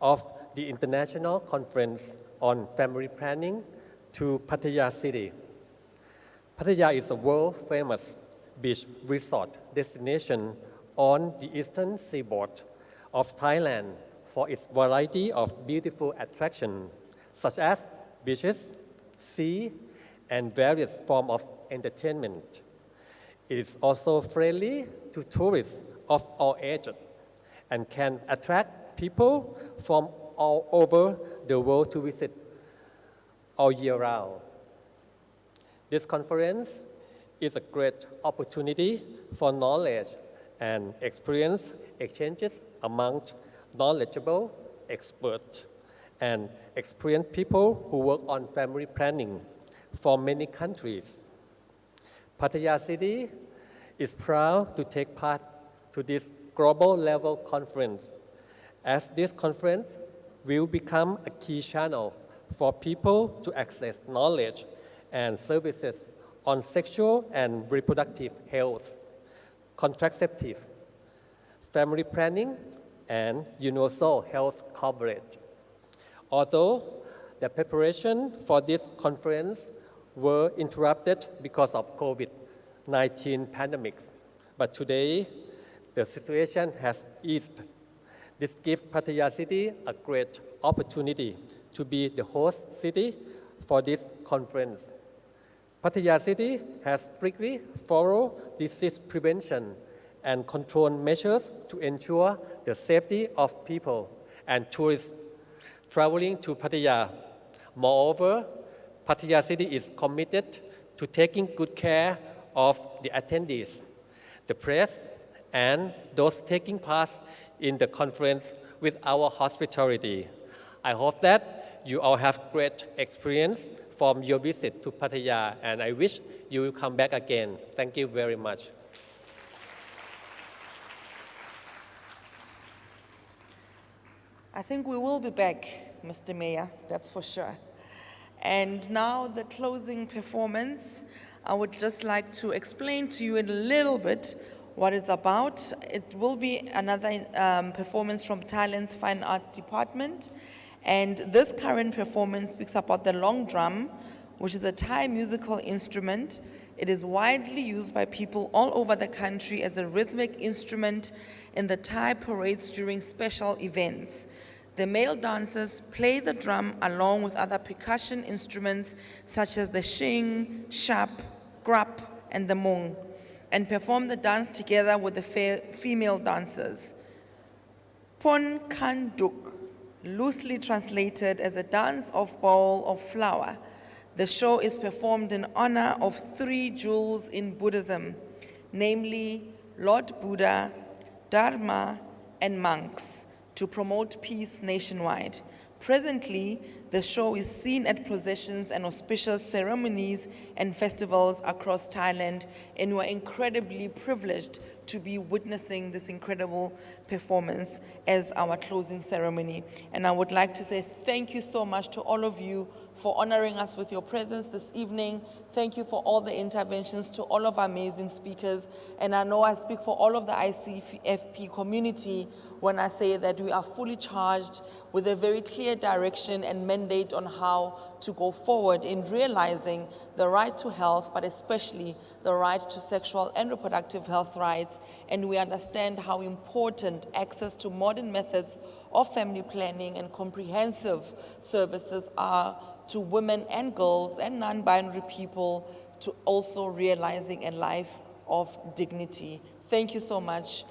of the International Conference on Family Planning to Pattaya City. Pattaya is a world-famous beach resort destination on the eastern seaboard of Thailand for its variety of beautiful attractions, such as beaches, sea, and various forms of entertainment. It is also friendly to tourists of all ages and can attract people from all over the world to visit all year round. This conference is a great opportunity for knowledge and experience exchanges among knowledgeable experts and experienced people who work on family planning from many countries. Pattaya City is proud to take part to this global level conference, as this conference will become a key channel for people to access knowledge and services on sexual and reproductive health, contraceptive, family planning, and universal health coverage. Although the preparation for this conference were interrupted because of COVID-19 pandemic, but today The situation has eased. This gives Pattaya City a great opportunity to be the host city for this conference. Pattaya City has strictly followed disease prevention and control measures to ensure the safety of people and tourists traveling to Pattaya. Moreover, Pattaya City is committed to taking good care of the attendees, the press, and those taking part in the conference with our hospitality. I hope that you all have great experience from your visit to Pattaya, and I wish you will come back again. Thank you very much. I think we will be back, Mr. Mayor, that's for sure. And now the closing performance, I would just like to explain to you in a little bit what it's about. It will be another performance from Thailand's Fine Arts Department. And this current performance speaks about the long drum, which is a Thai musical instrument. It is widely used by people all over the country as a rhythmic instrument in the Thai parades during special events. The male dancers play the drum along with other percussion instruments such as the shing, shap, grap, and the mung, and perform the dance together with the female dancers. Pon Kan Duk, loosely translated as a dance of bowl of flour. The show is performed in honor of 3 jewels in Buddhism, namely Lord Buddha, Dharma, and monks, to promote peace nationwide. Presently, the show is seen at processions and auspicious ceremonies and festivals across Thailand, and we're incredibly privileged to be witnessing this incredible performance as our closing ceremony. And I would like to say thank you so much to all of you for honoring us with your presence this evening. Thank you for all the interventions, to all of our amazing speakers. And I know I speak for all of the ICFP community when I say that we are fully charged with a very clear direction and mandate on how to go forward in realizing the right to health, but especially the right to sexual and reproductive health rights. And we understand how important access to modern methods of family planning and comprehensive services are to women and girls and non-binary people, to also realizing a life of dignity. Thank you so much.